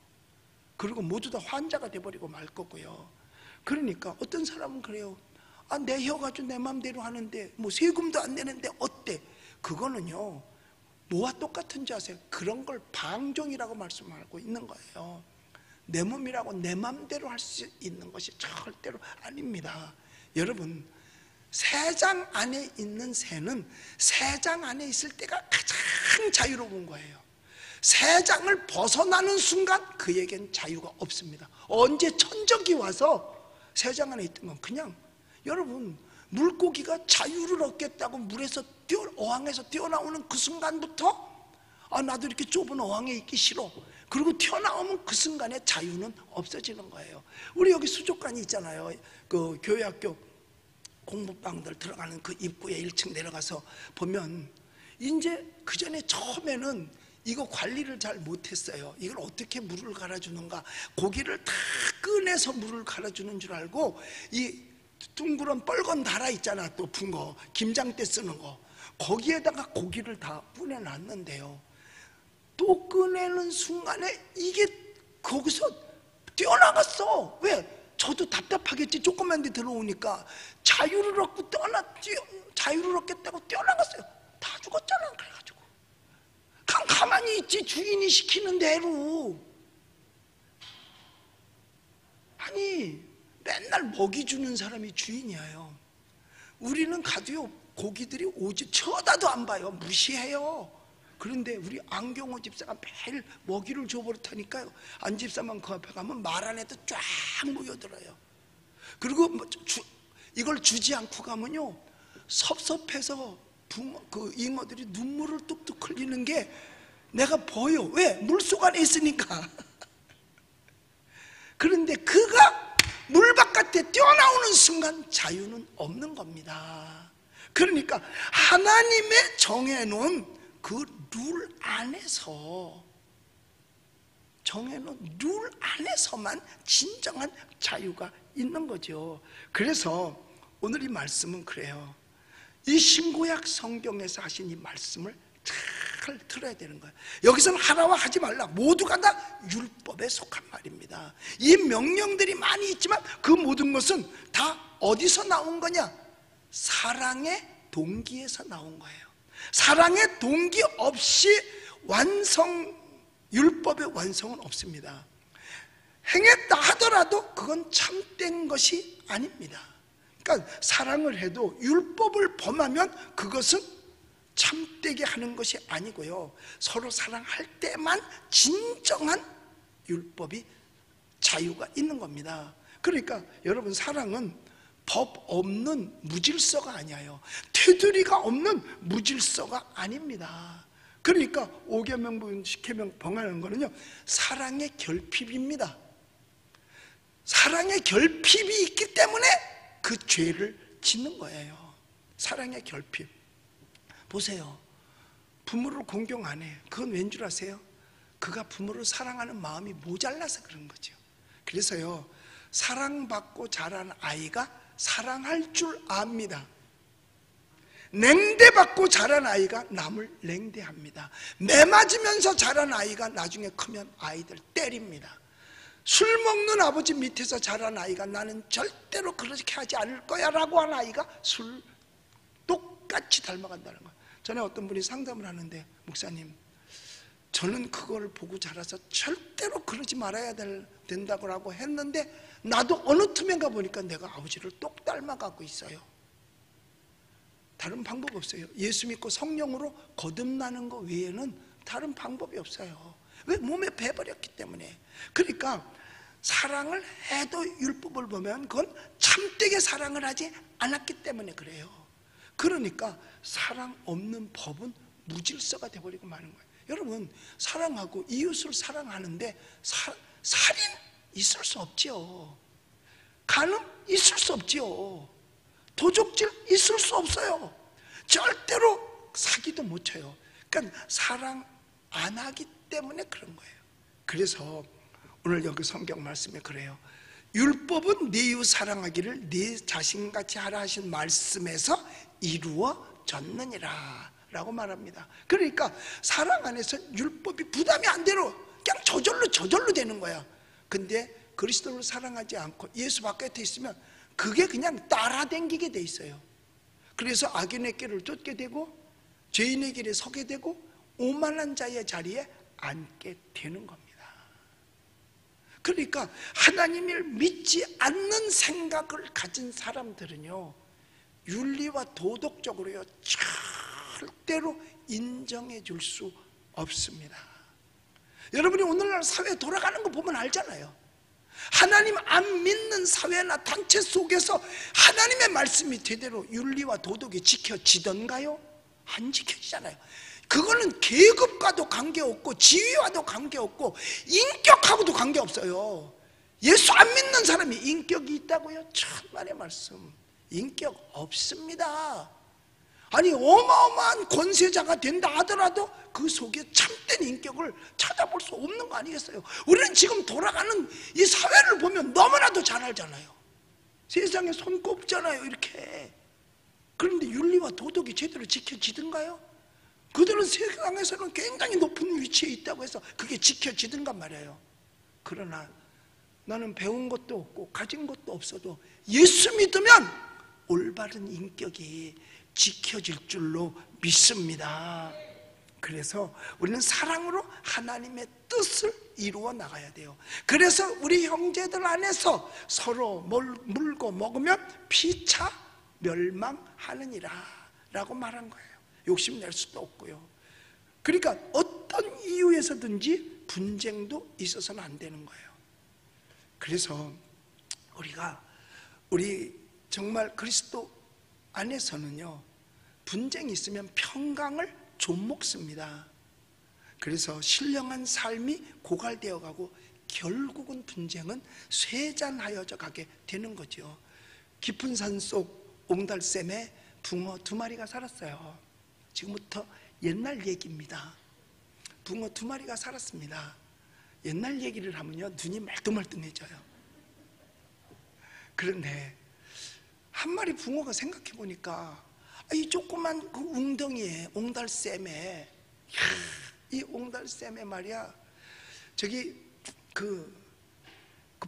그리고 모두 다 환자가 돼버리고 말 거고요. 그러니까 어떤 사람은 그래요. 아, 내 혀 가지고 내 맘대로 하는데 뭐 세금도 안 내는데 어때? 그거는요, 뭐와 똑같은 줄 아세요? 그런 걸 방종이라고 말씀하고 있는 거예요. 내 몸이라고 내 맘대로 할 수 있는 것이 절대로 아닙니다. 여러분, 새장 안에 있는 새는 새장 안에 있을 때가 가장 자유로운 거예요. 새장을 벗어나는 순간 그에겐 자유가 없습니다. 언제 천적이 와서 새장 안에 있던 그냥, 여러분, 물고기가 자유를 얻겠다고 물에서 어항에서 뛰어나오는 그 순간부터 아, 나도 이렇게 좁은 어항에 있기 싫어. 그리고 튀어나오면 그 순간에 자유는 없어지는 거예요. 우리 여기 수족관이 있잖아요. 그 교회학교 공부방들 들어가는 그 입구에 1층 내려가서 보면, 이제 그 전에 처음에는 이거 관리를 잘 못했어요. 이걸 어떻게 물을 갈아주는가, 고기를 다 꺼내서 물을 갈아주는 줄 알고 이 둥그런 뻘건 달아 있잖아, 또 푼 거, 김장 때 쓰는 거, 거기에다가 고기를 다 뿌려놨는데요, 또 꺼내는 순간에 이게 거기서 뛰어나갔어. 왜? 저도 답답하겠지. 조그만 데 들어오니까 자유를 얻고 자유를 얻겠다고 뛰어나갔어요. 다 죽었잖아. 그래가지고 그냥 가만히 있지, 주인이 시키는 대로. 아니, 맨날 먹이 주는 사람이 주인이에요. 우리는 가도요, 고기들이 오지 쳐다도 안 봐요. 무시해요. 그런데 우리 안경호 집사가 매일 먹이를 줘버릇하니까요, 안 집사만 그 앞에 가면 말 안 해도 쫙 모여들어요. 그리고 이걸 주지 않고 가면요, 섭섭해서 그 이모들이 눈물을 뚝뚝 흘리는 게 내가 보여. 왜? 물속 안에 있으니까. 그런데 그가 물 바깥에 뛰어나오는 순간 자유는 없는 겁니다. 그러니까 하나님의 정해놓은 그 룰 안에서, 정해놓은 룰 안에서만 진정한 자유가 있는 거죠. 그래서 오늘 이 말씀은 그래요. 이 신구약 성경에서 하신 이 말씀을 잘 들어야 되는 거예요. 여기서는 하라와 하지 말라, 모두가 다 율법에 속한 말입니다. 이 명령들이 많이 있지만 그 모든 것은 다 어디서 나온 거냐? 사랑의 동기에서 나온 거예요. 사랑의 동기 없이 율법의 완성은 없습니다. 행했다 하더라도 그건 참된 것이 아닙니다. 그러니까 사랑을 해도 율법을 범하면 그것은 참되게 하는 것이 아니고요, 서로 사랑할 때만 진정한 율법이, 자유가 있는 겁니다. 그러니까 여러분, 사랑은 법 없는 무질서가 아니에요. 테두리가 없는 무질서가 아닙니다. 그러니까 5계명분 10계명 범하는 거는요, 사랑의 결핍입니다. 사랑의 결핍이 있기 때문에 그 죄를 짓는 거예요. 사랑의 결핍. 보세요, 부모를 공경 안 해. 그건 왠 줄 아세요? 그가 부모를 사랑하는 마음이 모자라서 그런 거죠. 그래서요, 사랑받고 자란 아이가 사랑할 줄 압니다. 냉대받고 자란 아이가 남을 냉대합니다. 매맞으면서 자란 아이가 나중에 크면 아이들 때립니다. 술 먹는 아버지 밑에서 자란 아이가 나는 절대로 그렇게 하지 않을 거야 라고 한 아이가 술 똑같이 닮아간다는 거예요. 전에 어떤 분이 상담을 하는데, 목사님, 저는 그걸 보고 자라서 절대로 그러지 말아야 된다고 했는데 나도 어느 틈에 가보니까 내가 아버지를 똑 닮아가고 있어요. 다른 방법 없어요. 예수 믿고 성령으로 거듭나는 것 외에는 다른 방법이 없어요. 왜? 몸에 배버렸기 때문에. 그러니까 사랑을 해도 율법을 보면 그건 참되게 사랑을 하지 않았기 때문에 그래요. 그러니까 사랑 없는 법은 무질서가 돼버리고 마는 거예요. 여러분, 사랑하고 이웃을 사랑하는데 살인 있을 수 없지요. 간음 있을 수 없지요. 도적질 있을 수 없어요. 절대로 사기도 못 쳐요. 그러니까 사랑 안 하기 때문에 그런 거예요. 그래서 오늘 여기 성경 말씀에 그래요. 율법은 네 이웃 사랑하기를 네 자신같이 하라 하신 말씀에서 이루어졌느니라 라고 말합니다. 그러니까 사랑 안에서 율법이 부담이 안 되로 그냥 저절로 되는 거야. 근데 그리스도를 사랑하지 않고 예수 바깥에 있으면 그게 그냥 따라다니게 돼 있어요. 그래서 악인의 길을 쫓게 되고 죄인의 길에 서게 되고 오만한 자의 자리에 앉게 되는 겁니다. 그러니까 하나님을 믿지 않는 생각을 가진 사람들은요, 윤리와 도덕적으로요 절대로 인정해 줄 수 없습니다. 여러분이 오늘날 사회에 돌아가는 거 보면 알잖아요. 하나님 안 믿는 사회나 단체 속에서 하나님의 말씀이 제대로 윤리와 도덕이 지켜지던가요? 안 지켜지잖아요. 그거는 계급과도 관계없고 지위와도 관계없고 인격하고도 관계없어요. 예수 안 믿는 사람이 인격이 있다고요? 천만의 말씀, 인격 없습니다. 아니, 어마어마한 권세자가 된다 하더라도 그 속에 참된 인격을 찾아볼 수 없는 거 아니겠어요? 우리는 지금 돌아가는 이 사회를 보면 너무나도 잘 알잖아요. 세상에 손꼽잖아요, 이렇게. 그런데 윤리와 도덕이 제대로 지켜지든가요? 그들은 세상에서는 굉장히 높은 위치에 있다고 해서 그게 지켜지든가 말이에요. 그러나 나는 배운 것도 없고 가진 것도 없어도 예수 믿으면 올바른 인격이 지켜질 줄로 믿습니다. 그래서 우리는 사랑으로 하나님의 뜻을 이루어 나가야 돼요. 그래서 우리 형제들 안에서 서로 물고 먹으면 피차 멸망하느니라 라고 말한 거예요. 욕심낼 수도 없고요. 그러니까 어떤 이유에서든지 분쟁도 있어서는 안 되는 거예요. 그래서 우리 정말 그리스도 안에서는요, 분쟁이 있으면 평강을 좀 먹습니다. 그래서 신령한 삶이 고갈되어 가고 결국은 분쟁은 쇠잔하여져 가게 되는 거죠. 깊은 산속 옹달샘에 붕어 2마리가 살았어요. 지금부터 옛날 얘기입니다. 붕어 2마리가 살았습니다. 옛날 얘기를 하면요, 눈이 말똥말똥해져요. 그런데 한 마리 붕어가 생각해 보니까 이 조그만 그 웅덩이에, 옹달샘에, 이 옹달샘에 말이야, 저기 그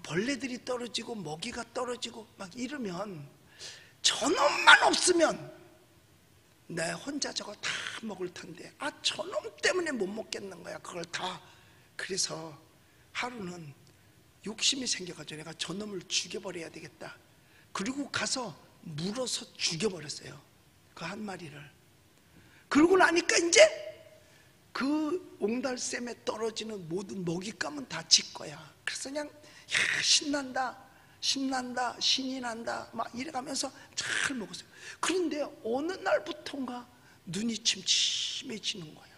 벌레들이 떨어지고 먹이가 떨어지고 막 이러면 저놈만 없으면 내 혼자 저거 다 먹을 텐데, 저놈 때문에 못 먹겠는 거야, 그걸 다. 그래서 하루는 욕심이 생겨가지고 내가 저놈을 죽여버려야 되겠다. 그리고 가서 물어서 죽여버렸어요, 그 한 마리를. 그러고 나니까 이제 그 옹달샘에 떨어지는 모든 먹잇감은 다 지 거야. 그래서 그냥 신난다, 신이 난다 막 이래가면서 잘 먹었어요. 그런데 어느 날부터인가 눈이 침침해지는 거야.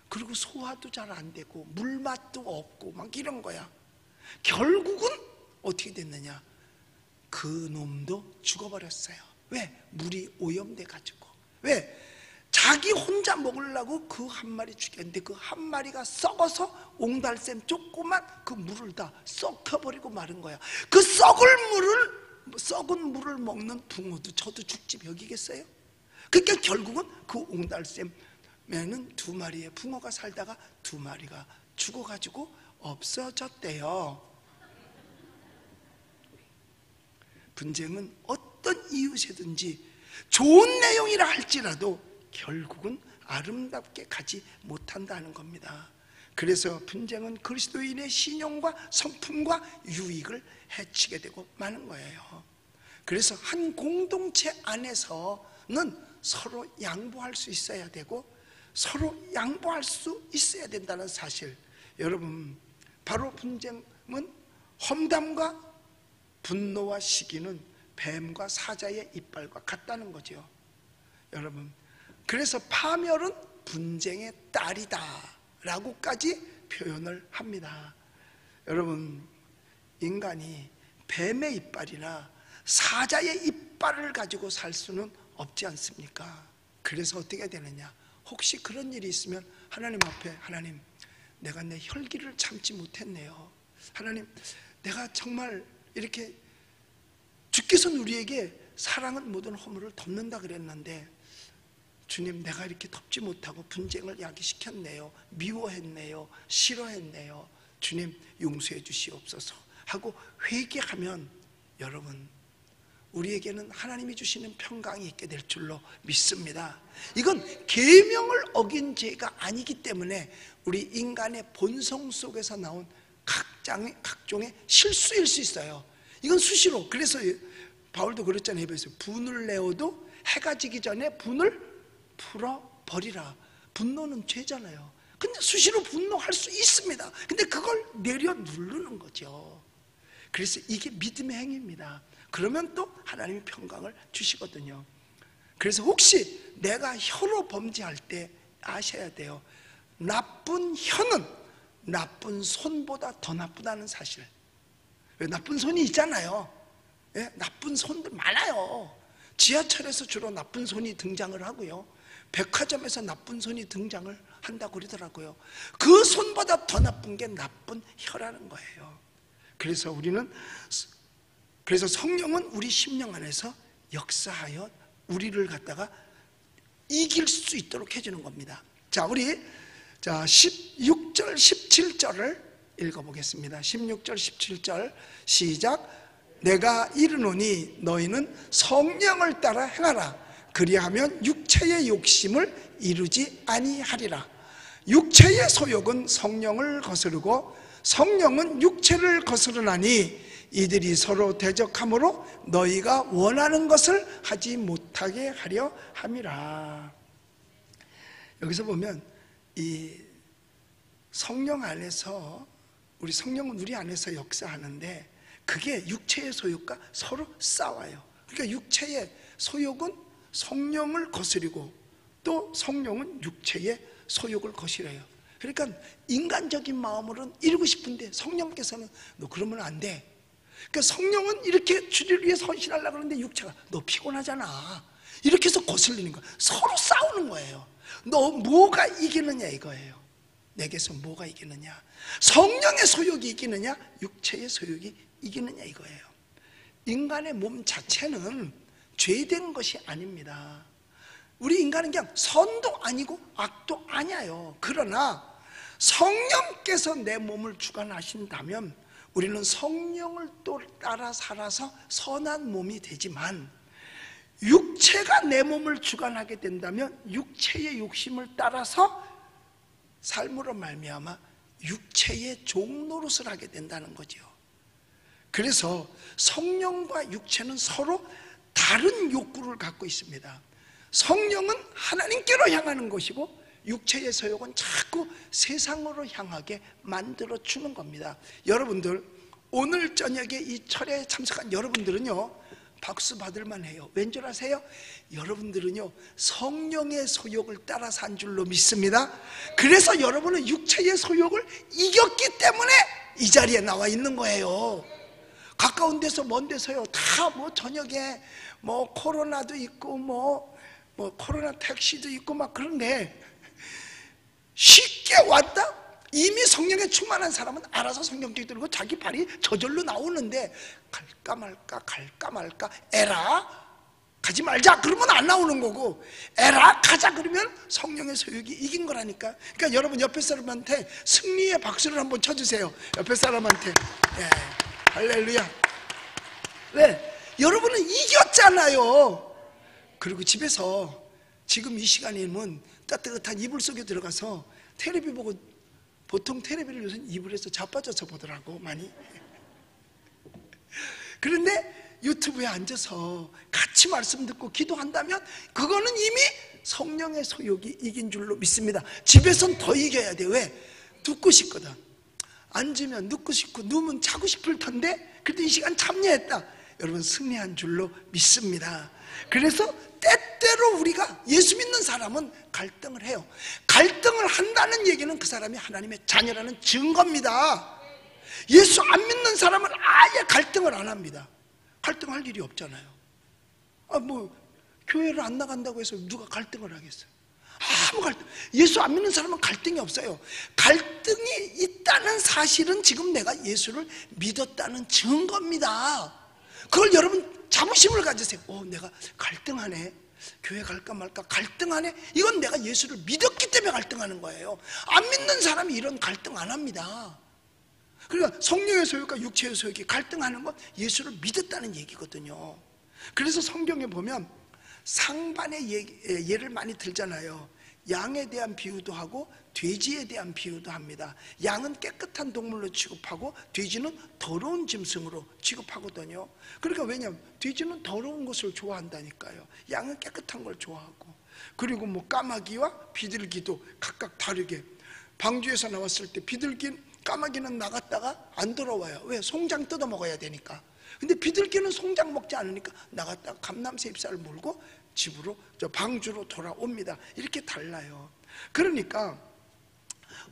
그리고 소화도 잘 안 되고 물맛도 없고 막 이런 거야. 결국은 어떻게 됐느냐, 그 놈도 죽어버렸어요. 왜? 물이 오염돼 가지고. 왜? 자기 혼자 먹으려고 그 한 마리 죽였는데 그 한 마리가 썩어서 옹달샘 조그만 그 물을 다 썩혀버리고 마른 거야. 그 썩은 물을 먹는 붕어도 저도 죽지 여기겠어요? 그러니까 결국은 그 옹달샘에는 2마리의 붕어가 살다가 2마리가 죽어가지고 없어졌대요. 분쟁은 어떤 이유세든지 좋은 내용이라 할지라도 결국은 아름답게 가지 못한다는 겁니다. 그래서 분쟁은 그리스도인의 신용과 성품과 유익을 해치게 되고 마는 거예요. 그래서 한 공동체 안에서는 서로 양보할 수 있어야 되고 서로 양보할 수 있어야 된다는 사실, 여러분, 바로 분쟁은 험담과 분노와 시기는 뱀과 사자의 이빨과 같다는 거죠. 여러분, 그래서 파멸은 분쟁의 딸이다 라고까지 표현을 합니다. 여러분, 인간이 뱀의 이빨이나 사자의 이빨을 가지고 살 수는 없지 않습니까? 그래서 어떻게 되느냐, 혹시 그런 일이 있으면 하나님 앞에, 하나님, 내가 내 혈기를 참지 못했네요. 하나님, 내가 정말 이렇게 주께서는 우리에게 사랑은 모든 허물을 덮는다 그랬는데 주님, 내가 이렇게 덮지 못하고 분쟁을 야기시켰네요, 미워했네요, 싫어했네요, 주님 용서해 주시옵소서 하고 회개하면 여러분, 우리에게는 하나님이 주시는 평강이 있게 될 줄로 믿습니다. 이건 계명을 어긴 죄가 아니기 때문에 우리 인간의 본성 속에서 나온 각종의 실수일 수 있어요. 이건 수시로, 그래서 바울도 그랬잖아요. 에베소서, 분을 내어도 해가 지기 전에 분을 풀어버리라. 분노는 죄잖아요. 근데 수시로 분노할 수 있습니다. 근데 그걸 내려 누르는 거죠. 그래서 이게 믿음의 행위입니다. 그러면 또 하나님이 평강을 주시거든요. 그래서 혹시 내가 혀로 범죄할 때 아셔야 돼요. 나쁜 혀는 나쁜 손보다 더 나쁘다는 사실. 왜? 나쁜 손이 있잖아요. 예? 나쁜 손들 많아요. 지하철에서 주로 나쁜 손이 등장을 하고요, 백화점에서 나쁜 손이 등장을 한다고 그러더라고요. 그 손보다 더 나쁜 게 나쁜 혀라는 거예요. 그래서 성령은 우리 심령 안에서 역사하여 우리를 갖다가 이길 수 있도록 해주는 겁니다. 자, 우리 16절 17절을 읽어보겠습니다. 16절 17절 시작. 내가 이르노니 너희는 성령을 따라 행하라. 그리하면 육체의 욕심을 이루지 아니하리라. 육체의 소욕은 성령을 거스르고 성령은 육체를 거스르나니 이들이 서로 대적함으로 너희가 원하는 것을 하지 못하게 하려 함이라. 여기서 보면 이 성령 안에서, 우리 성령은 우리 안에서 역사하는데 그게 육체의 소욕과 서로 싸워요. 그러니까 육체의 소욕은 성령을 거스리고 또 성령은 육체의 소욕을 거스려요. 그러니까 인간적인 마음으로는 이루고 싶은데 성령께서는 너 그러면 안 돼. 그러니까 성령은 이렇게 주를 위해 헌신하려고 그러는데 육체가 너 피곤하잖아. 이렇게 해서 거슬리는 거야. 서로 싸우는 거예요. 너 뭐가 이기느냐 이거예요. 내게서 뭐가 이기느냐, 성령의 소욕이 이기느냐, 육체의 소욕이 이기느냐 이거예요. 인간의 몸 자체는 죄된 것이 아닙니다. 우리 인간은 그냥 선도 아니고 악도 아니에요. 그러나 성령께서 내 몸을 주관하신다면 우리는 성령을 또 따라 살아서 선한 몸이 되지만, 육체가 내 몸을 주관하게 된다면 육체의 욕심을 따라서 삶으로 말미암아 육체의 종노릇을 하게 된다는 거죠. 그래서 성령과 육체는 서로 다른 욕구를 갖고 있습니다. 성령은 하나님께로 향하는 것이고 육체의 소욕은 자꾸 세상으로 향하게 만들어주는 겁니다. 여러분들, 오늘 저녁에 이 철회에 참석한 여러분들은요, 박수 받을만 해요. 왠 줄 아세요? 여러분들은요 성령의 소욕을 따라 산 줄로 믿습니다. 그래서 여러분은 육체의 소욕을 이겼기 때문에 이 자리에 나와 있는 거예요. 가까운 데서 먼 데서요 다 뭐 저녁에 뭐 코로나도 있고 뭐 코로나 택시도 있고 막 그런데 쉽게 왔다? 이미 성령에 충만한 사람은 알아서 성경책 들고 자기 발이 저절로 나오는데 갈까 말까 에라 가지 말자 그러면 안 나오는 거고, 에라 가자 그러면 성령의 소욕이 이긴 거라니까. 그러니까 여러분 옆에 사람한테 승리의 박수를 한번 쳐주세요. 옆에 사람한테. 예, 할렐루야. 왜? 여러분은 이겼잖아요. 그리고 집에서 지금 이 시간이면 따뜻한 이불 속에 들어가서 텔레비 보고, 보통 텔레비를 요새 이불에서 자빠져서 보더라고 많이. 그런데 유튜브에 앉아서 같이 말씀 듣고 기도한다면 그거는 이미 성령의 소욕이 이긴 줄로 믿습니다. 집에선 더 이겨야 돼. 왜? 눕고 싶거든. 앉으면 눕고 싶고 누우면 자고 싶을 텐데 그래도 이 시간 참여했다. 여러분 승리한 줄로 믿습니다. 그래서 때때로 우리가 예수 믿는 사람은 갈등을 해요. 갈등을 한다는 얘기는 그 사람이 하나님의 자녀라는 증거입니다. 예수 안 믿는 사람은 아예 갈등을 안 합니다. 갈등할 일이 없잖아요. 교회를 안 나간다고 해서 누가 갈등을 하겠어요? 아무 갈등. 예수 안 믿는 사람은 갈등이 없어요. 갈등이 있다는 사실은 지금 내가 예수를 믿었다는 증거입니다. 그걸 여러분 자부심을 가지세요. 내가 갈등하네. 교회 갈까 말까 갈등하네. 이건 내가 예수를 믿었기 때문에 갈등하는 거예요. 안 믿는 사람이 이런 갈등 안 합니다. 그러니까 성령의 소욕과 육체의 소욕이 갈등하는 건 예수를 믿었다는 얘기거든요. 그래서 성경에 보면 상반의 예를 많이 들잖아요. 양에 대한 비유도 하고 돼지에 대한 비유도 합니다. 양은 깨끗한 동물로 취급하고 돼지는 더러운 짐승으로 취급하거든요. 그러니까 왜냐하면 돼지는 더러운 것을 좋아한다니까요. 양은 깨끗한 걸 좋아하고. 그리고 까마귀와 비둘기도 각각 다르게, 방주에서 나왔을 때 까마귀는 나갔다가 안 돌아와요. 왜? 송장 뜯어 먹어야 되니까. 근데 비둘기는 송장 먹지 않으니까 나갔다가 감람새 잎살을 물고 집으로, 방주로 돌아옵니다. 이렇게 달라요. 그러니까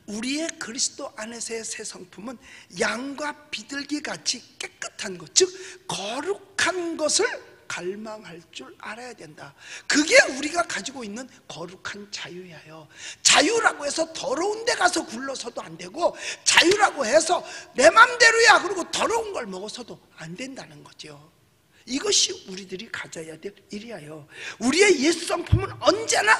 우리의 그리스도 안에서의 새 성품은 양과 비둘기 같이 깨끗한 것, 즉 거룩한 것을 갈망할 줄 알아야 된다. 그게 우리가 가지고 있는 거룩한 자유예요. 자유라고 해서 더러운 데 가서 굴러서도 안 되고, 자유라고 해서 내 맘대로야 그러고 더러운 걸 먹어서도 안 된다는 거죠. 이것이 우리들이 가져야 될 일이에요. 우리의 옛 성품은 언제나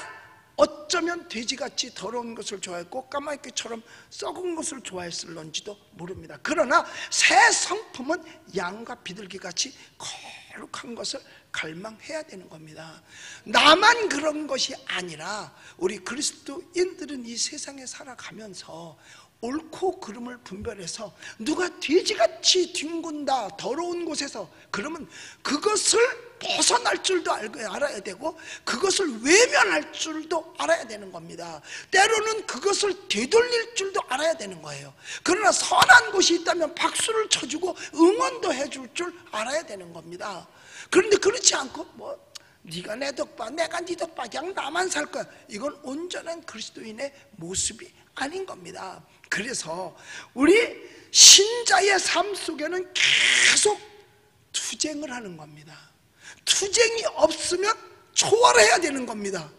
어쩌면 돼지같이 더러운 것을 좋아했고 까마귀처럼 썩은 것을 좋아했을런지도 모릅니다. 그러나 새 성품은 양과 비둘기같이 거룩한 것을 갈망해야 되는 겁니다. 나만 그런 것이 아니라 우리 그리스도인들은 이 세상에 살아가면서 옳고 그름을 분별해서 누가 돼지같이 뒹군다 더러운 곳에서, 그러면 그것을 벗어날 줄도 알아야 되고 그것을 외면할 줄도 알아야 되는 겁니다. 때로는 그것을 되돌릴 줄도 알아야 되는 거예요. 그러나 선한 곳이 있다면 박수를 쳐주고 응원도 해줄 줄 알아야 되는 겁니다. 그런데 그렇지 않고 뭐 네가 내 덕 봐, 내가 네 덕 봐, 그냥 나만 살 거야, 이건 온전한 그리스도인의 모습이 아닌 겁니다. 그래서 우리 신자의 삶 속에는 계속 투쟁을 하는 겁니다. 투쟁이 없으면 초월해야 되는 겁니다.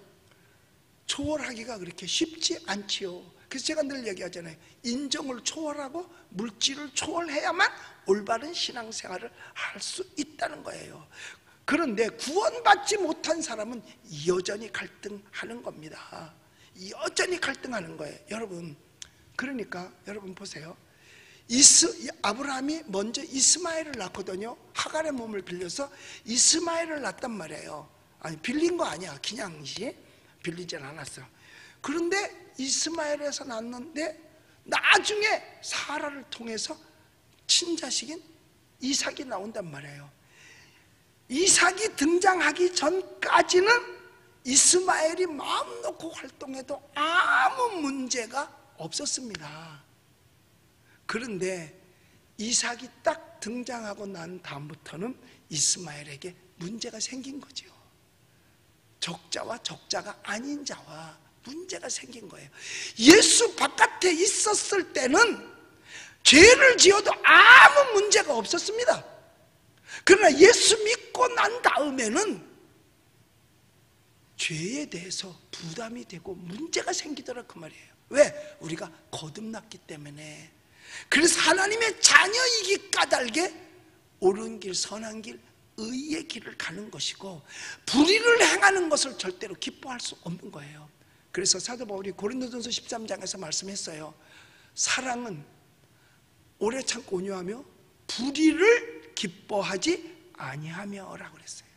초월하기가 그렇게 쉽지 않지요. 그래서 제가 늘 얘기하잖아요. 인정을 초월하고 물질을 초월해야만 올바른 신앙생활을 할 수 있다는 거예요. 그런데 구원받지 못한 사람은 여전히 갈등하는 겁니다. 여전히 갈등하는 거예요. 여러분, 그러니까 여러분 보세요. 아브라함이 먼저 이스마엘을 낳거든요. 하갈의 몸을 빌려서 이스마엘을 낳단 말이에요. 아니, 빌린 거 아니야. 그냥이지, 빌리진 않았어. 그런데 이스마엘에서 낳는데 나중에 사라를 통해서 친자식인 이삭이 나온단 말이에요. 이삭이 등장하기 전까지는 이스마엘이 마음 놓고 활동해도 아무 문제가 없었습니다. 그런데 이삭이 딱 등장하고 난 다음부터는 이스마엘에게 문제가 생긴 거죠. 적자와 적자가 아닌 자와 문제가 생긴 거예요. 예수 바깥에 있었을 때는 죄를 지어도 아무 문제가 없었습니다. 그러나 예수 믿고 난 다음에는 죄에 대해서 부담이 되고 문제가 생기더라, 그 말이에요. 왜? 우리가 거듭났기 때문에. 그래서 하나님의 자녀이기 까닭에 옳은 길, 선한 길, 의의 길을 가는 것이고 불의를 행하는 것을 절대로 기뻐할 수 없는 거예요. 그래서 사도 바울이 고린도전서 13장에서 말씀했어요. 사랑은 오래 참고 온유하며 불의를 기뻐하지 아니하며 라고 그랬어요.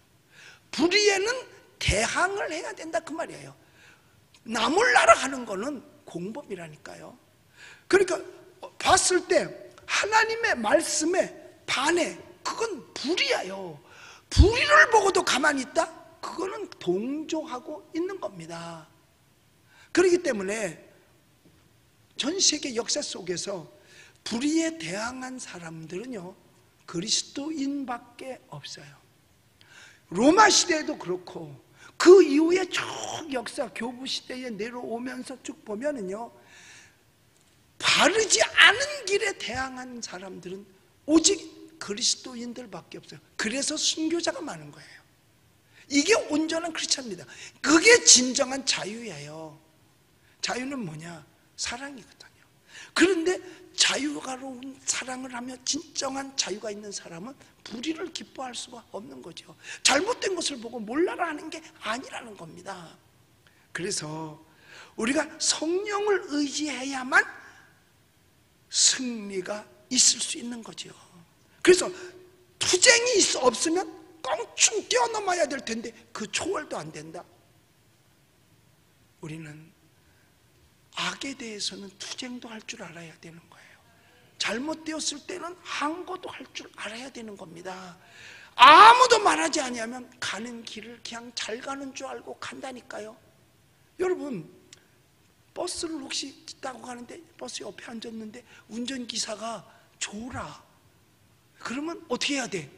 불의에는 대항을 해야 된다, 그 말이에요. 남을 날아가는 거는 공범이라니까요. 그러니까 봤을 때 하나님의 말씀에 반해, 그건 불의예요. 불의를 보고도 가만히 있다? 그거는 동조하고 있는 겁니다. 그렇기 때문에 전 세계 역사 속에서 불의에 대항한 사람들은요, 그리스도인밖에 없어요. 로마 시대에도 그렇고 그 이후에 쭉 역사 교부 시대에 내려오면서 쭉 보면은요, 바르지 않은 길에 대항한 사람들은 오직 그리스도인들밖에 없어요. 그래서 순교자가 많은 거예요. 이게 온전한 크리스찬입니다. 그게 진정한 자유예요. 자유는 뭐냐? 사랑이거든요. 그런데 자유가로운 사랑을 하며 진정한 자유가 있는 사람은 불의를 기뻐할 수가 없는 거죠. 잘못된 것을 보고 몰라라 하는 게 아니라는 겁니다. 그래서 우리가 성령을 의지해야만 승리가 있을 수 있는 거죠. 그래서 투쟁이 없으면 껑충 뛰어넘어야 될 텐데 그 초월도 안 된다. 우리는 악에 대해서는 투쟁도 할 줄 알아야 되는 거예요. 잘못되었을 때는 항거도 할 줄 알아야 되는 겁니다. 아무도 말하지 아니하면 가는 길을 그냥 잘 가는 줄 알고 간다니까요. 여러분, 버스를 혹시 타고 가는데 버스 옆에 앉았는데 운전기사가 졸아. 그러면 어떻게 해야 돼?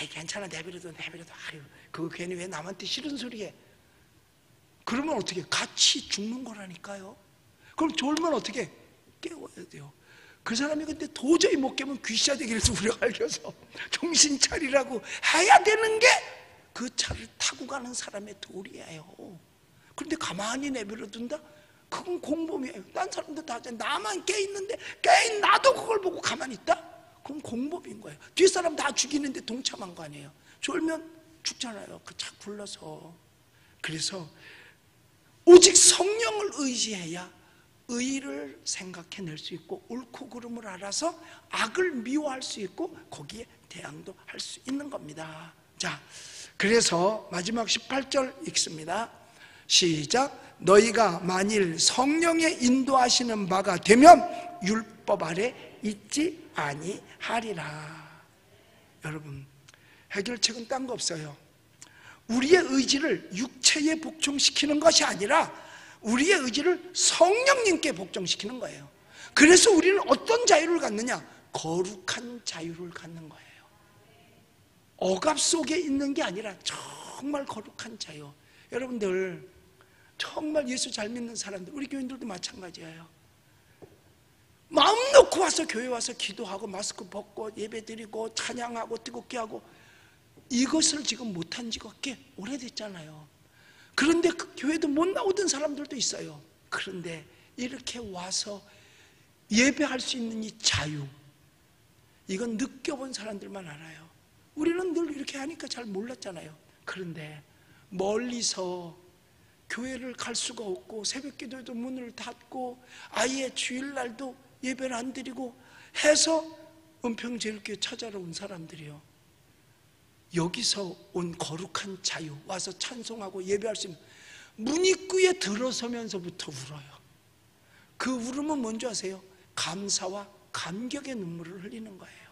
에이, 괜찮아, 내버려둬. 아유, 그거 괜히 왜 남한테 싫은 소리 해? 그러면 어떻게? 같이 죽는 거라니까요. 그럼 졸면 어떻게? 깨워야 돼요. 그 사람이 근데 도저히 못 깨면 귀샤대기에서 우리가 알려서 정신 차리라고 해야 되는 게 그 차를 타고 가는 사람의 도리예요. 그런데 가만히 내버려둔다? 그건 공범이에요. 딴 사람들 다 나만 깨있는데 깨인 나도 그걸 보고 가만히 있다? 그건 공범인 거예요. 뒷사람 다 죽이는데 동참한 거 아니에요. 졸면 죽잖아요. 그 차 굴러서. 그래서 오직 성령을 의지해야 의를 생각해낼 수 있고 옳고 그름을 알아서 악을 미워할 수 있고 거기에 대항도 할 수 있는 겁니다. 자, 그래서 마지막 18절 읽습니다. 시작. 너희가 만일 성령의 인도하시는 바가 되면 율법 아래 있지 아니하리라. 여러분, 해결책은 딴 거 없어요. 우리의 의지를 육체에 복종시키는 것이 아니라 우리의 의지를 성령님께 복종시키는 거예요. 그래서 우리는 어떤 자유를 갖느냐? 거룩한 자유를 갖는 거예요. 억압 속에 있는 게 아니라 정말 거룩한 자유. 여러분들, 정말 예수 잘 믿는 사람들, 우리 교인들도 마찬가지예요. 마음 놓고 와서 교회 와서 기도하고 마스크 벗고 예배 드리고 찬양하고 뜨겁게 하고, 이것을 지금 못한 지가 꽤 오래됐잖아요. 그런데 그 교회도 못 나오던 사람들도 있어요. 그런데 이렇게 와서 예배할 수 있는 이 자유, 이건 느껴본 사람들만 알아요. 우리는 늘 이렇게 하니까 잘 몰랐잖아요. 그런데 멀리서 교회를 갈 수가 없고 새벽 기도에도 문을 닫고 아예 주일날도 예배를 안 드리고 해서 은평제일교회 찾아러 온 사람들이요, 여기서 온 거룩한 자유, 와서 찬송하고 예배할 수 있는 문 입구에 들어서면서부터 울어요. 그 울음은 뭔지 아세요? 감사와 감격의 눈물을 흘리는 거예요.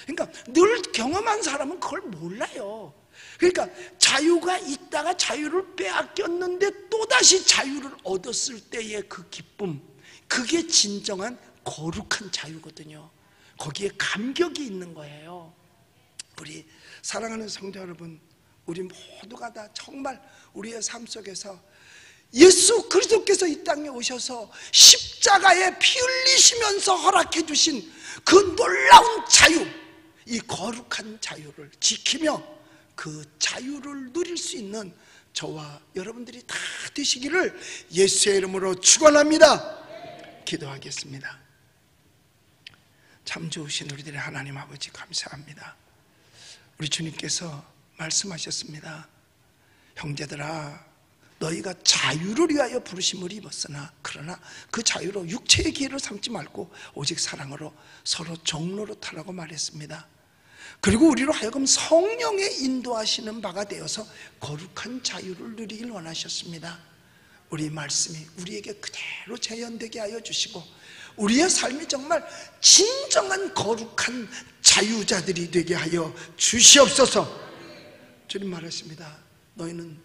그러니까 늘 경험한 사람은 그걸 몰라요. 그러니까 자유가 있다가 자유를 빼앗겼는데 또다시 자유를 얻었을 때의 그 기쁨, 그게 진정한 거룩한 자유거든요. 거기에 감격이 있는 거예요. 우리 사랑하는 성도 여러분, 우리 모두가 다 정말 우리의 삶 속에서 예수 그리스도께서 이 땅에 오셔서 십자가에 피 흘리시면서 허락해 주신 그 놀라운 자유, 이 거룩한 자유를 지키며 그 자유를 누릴 수 있는 저와 여러분들이 다 되시기를 예수의 이름으로 축원합니다. 기도하겠습니다. 참 좋으신 우리들의 하나님 아버지, 감사합니다. 우리 주님께서 말씀하셨습니다. 형제들아, 너희가 자유를 위하여 부르심을 입었으나 그러나 그 자유로 육체의 기회를 삼지 말고 오직 사랑으로 서로 종로로 타라고 말했습니다. 그리고 우리로 하여금 성령의 인도하시는 바가 되어서 거룩한 자유를 누리길 원하셨습니다. 우리 말씀이 우리에게 그대로 재현되게 하여 주시고 우리의 삶이 정말 진정한 거룩한 자유자들이 되게 하여 주시옵소서. 주님 말했습니다. 너희는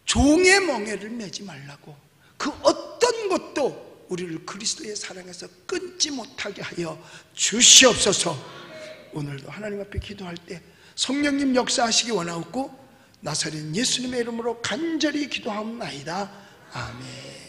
종의 멍에를 매지 말라고. 그 어떤 것도 우리를 그리스도의 사랑에서 끊지 못하게 하여 주시옵소서. 오늘도 하나님 앞에 기도할 때 성령님 역사하시기 원하옵고 나사렛 예수님의 이름으로 간절히 기도하옵나이다. 아멘.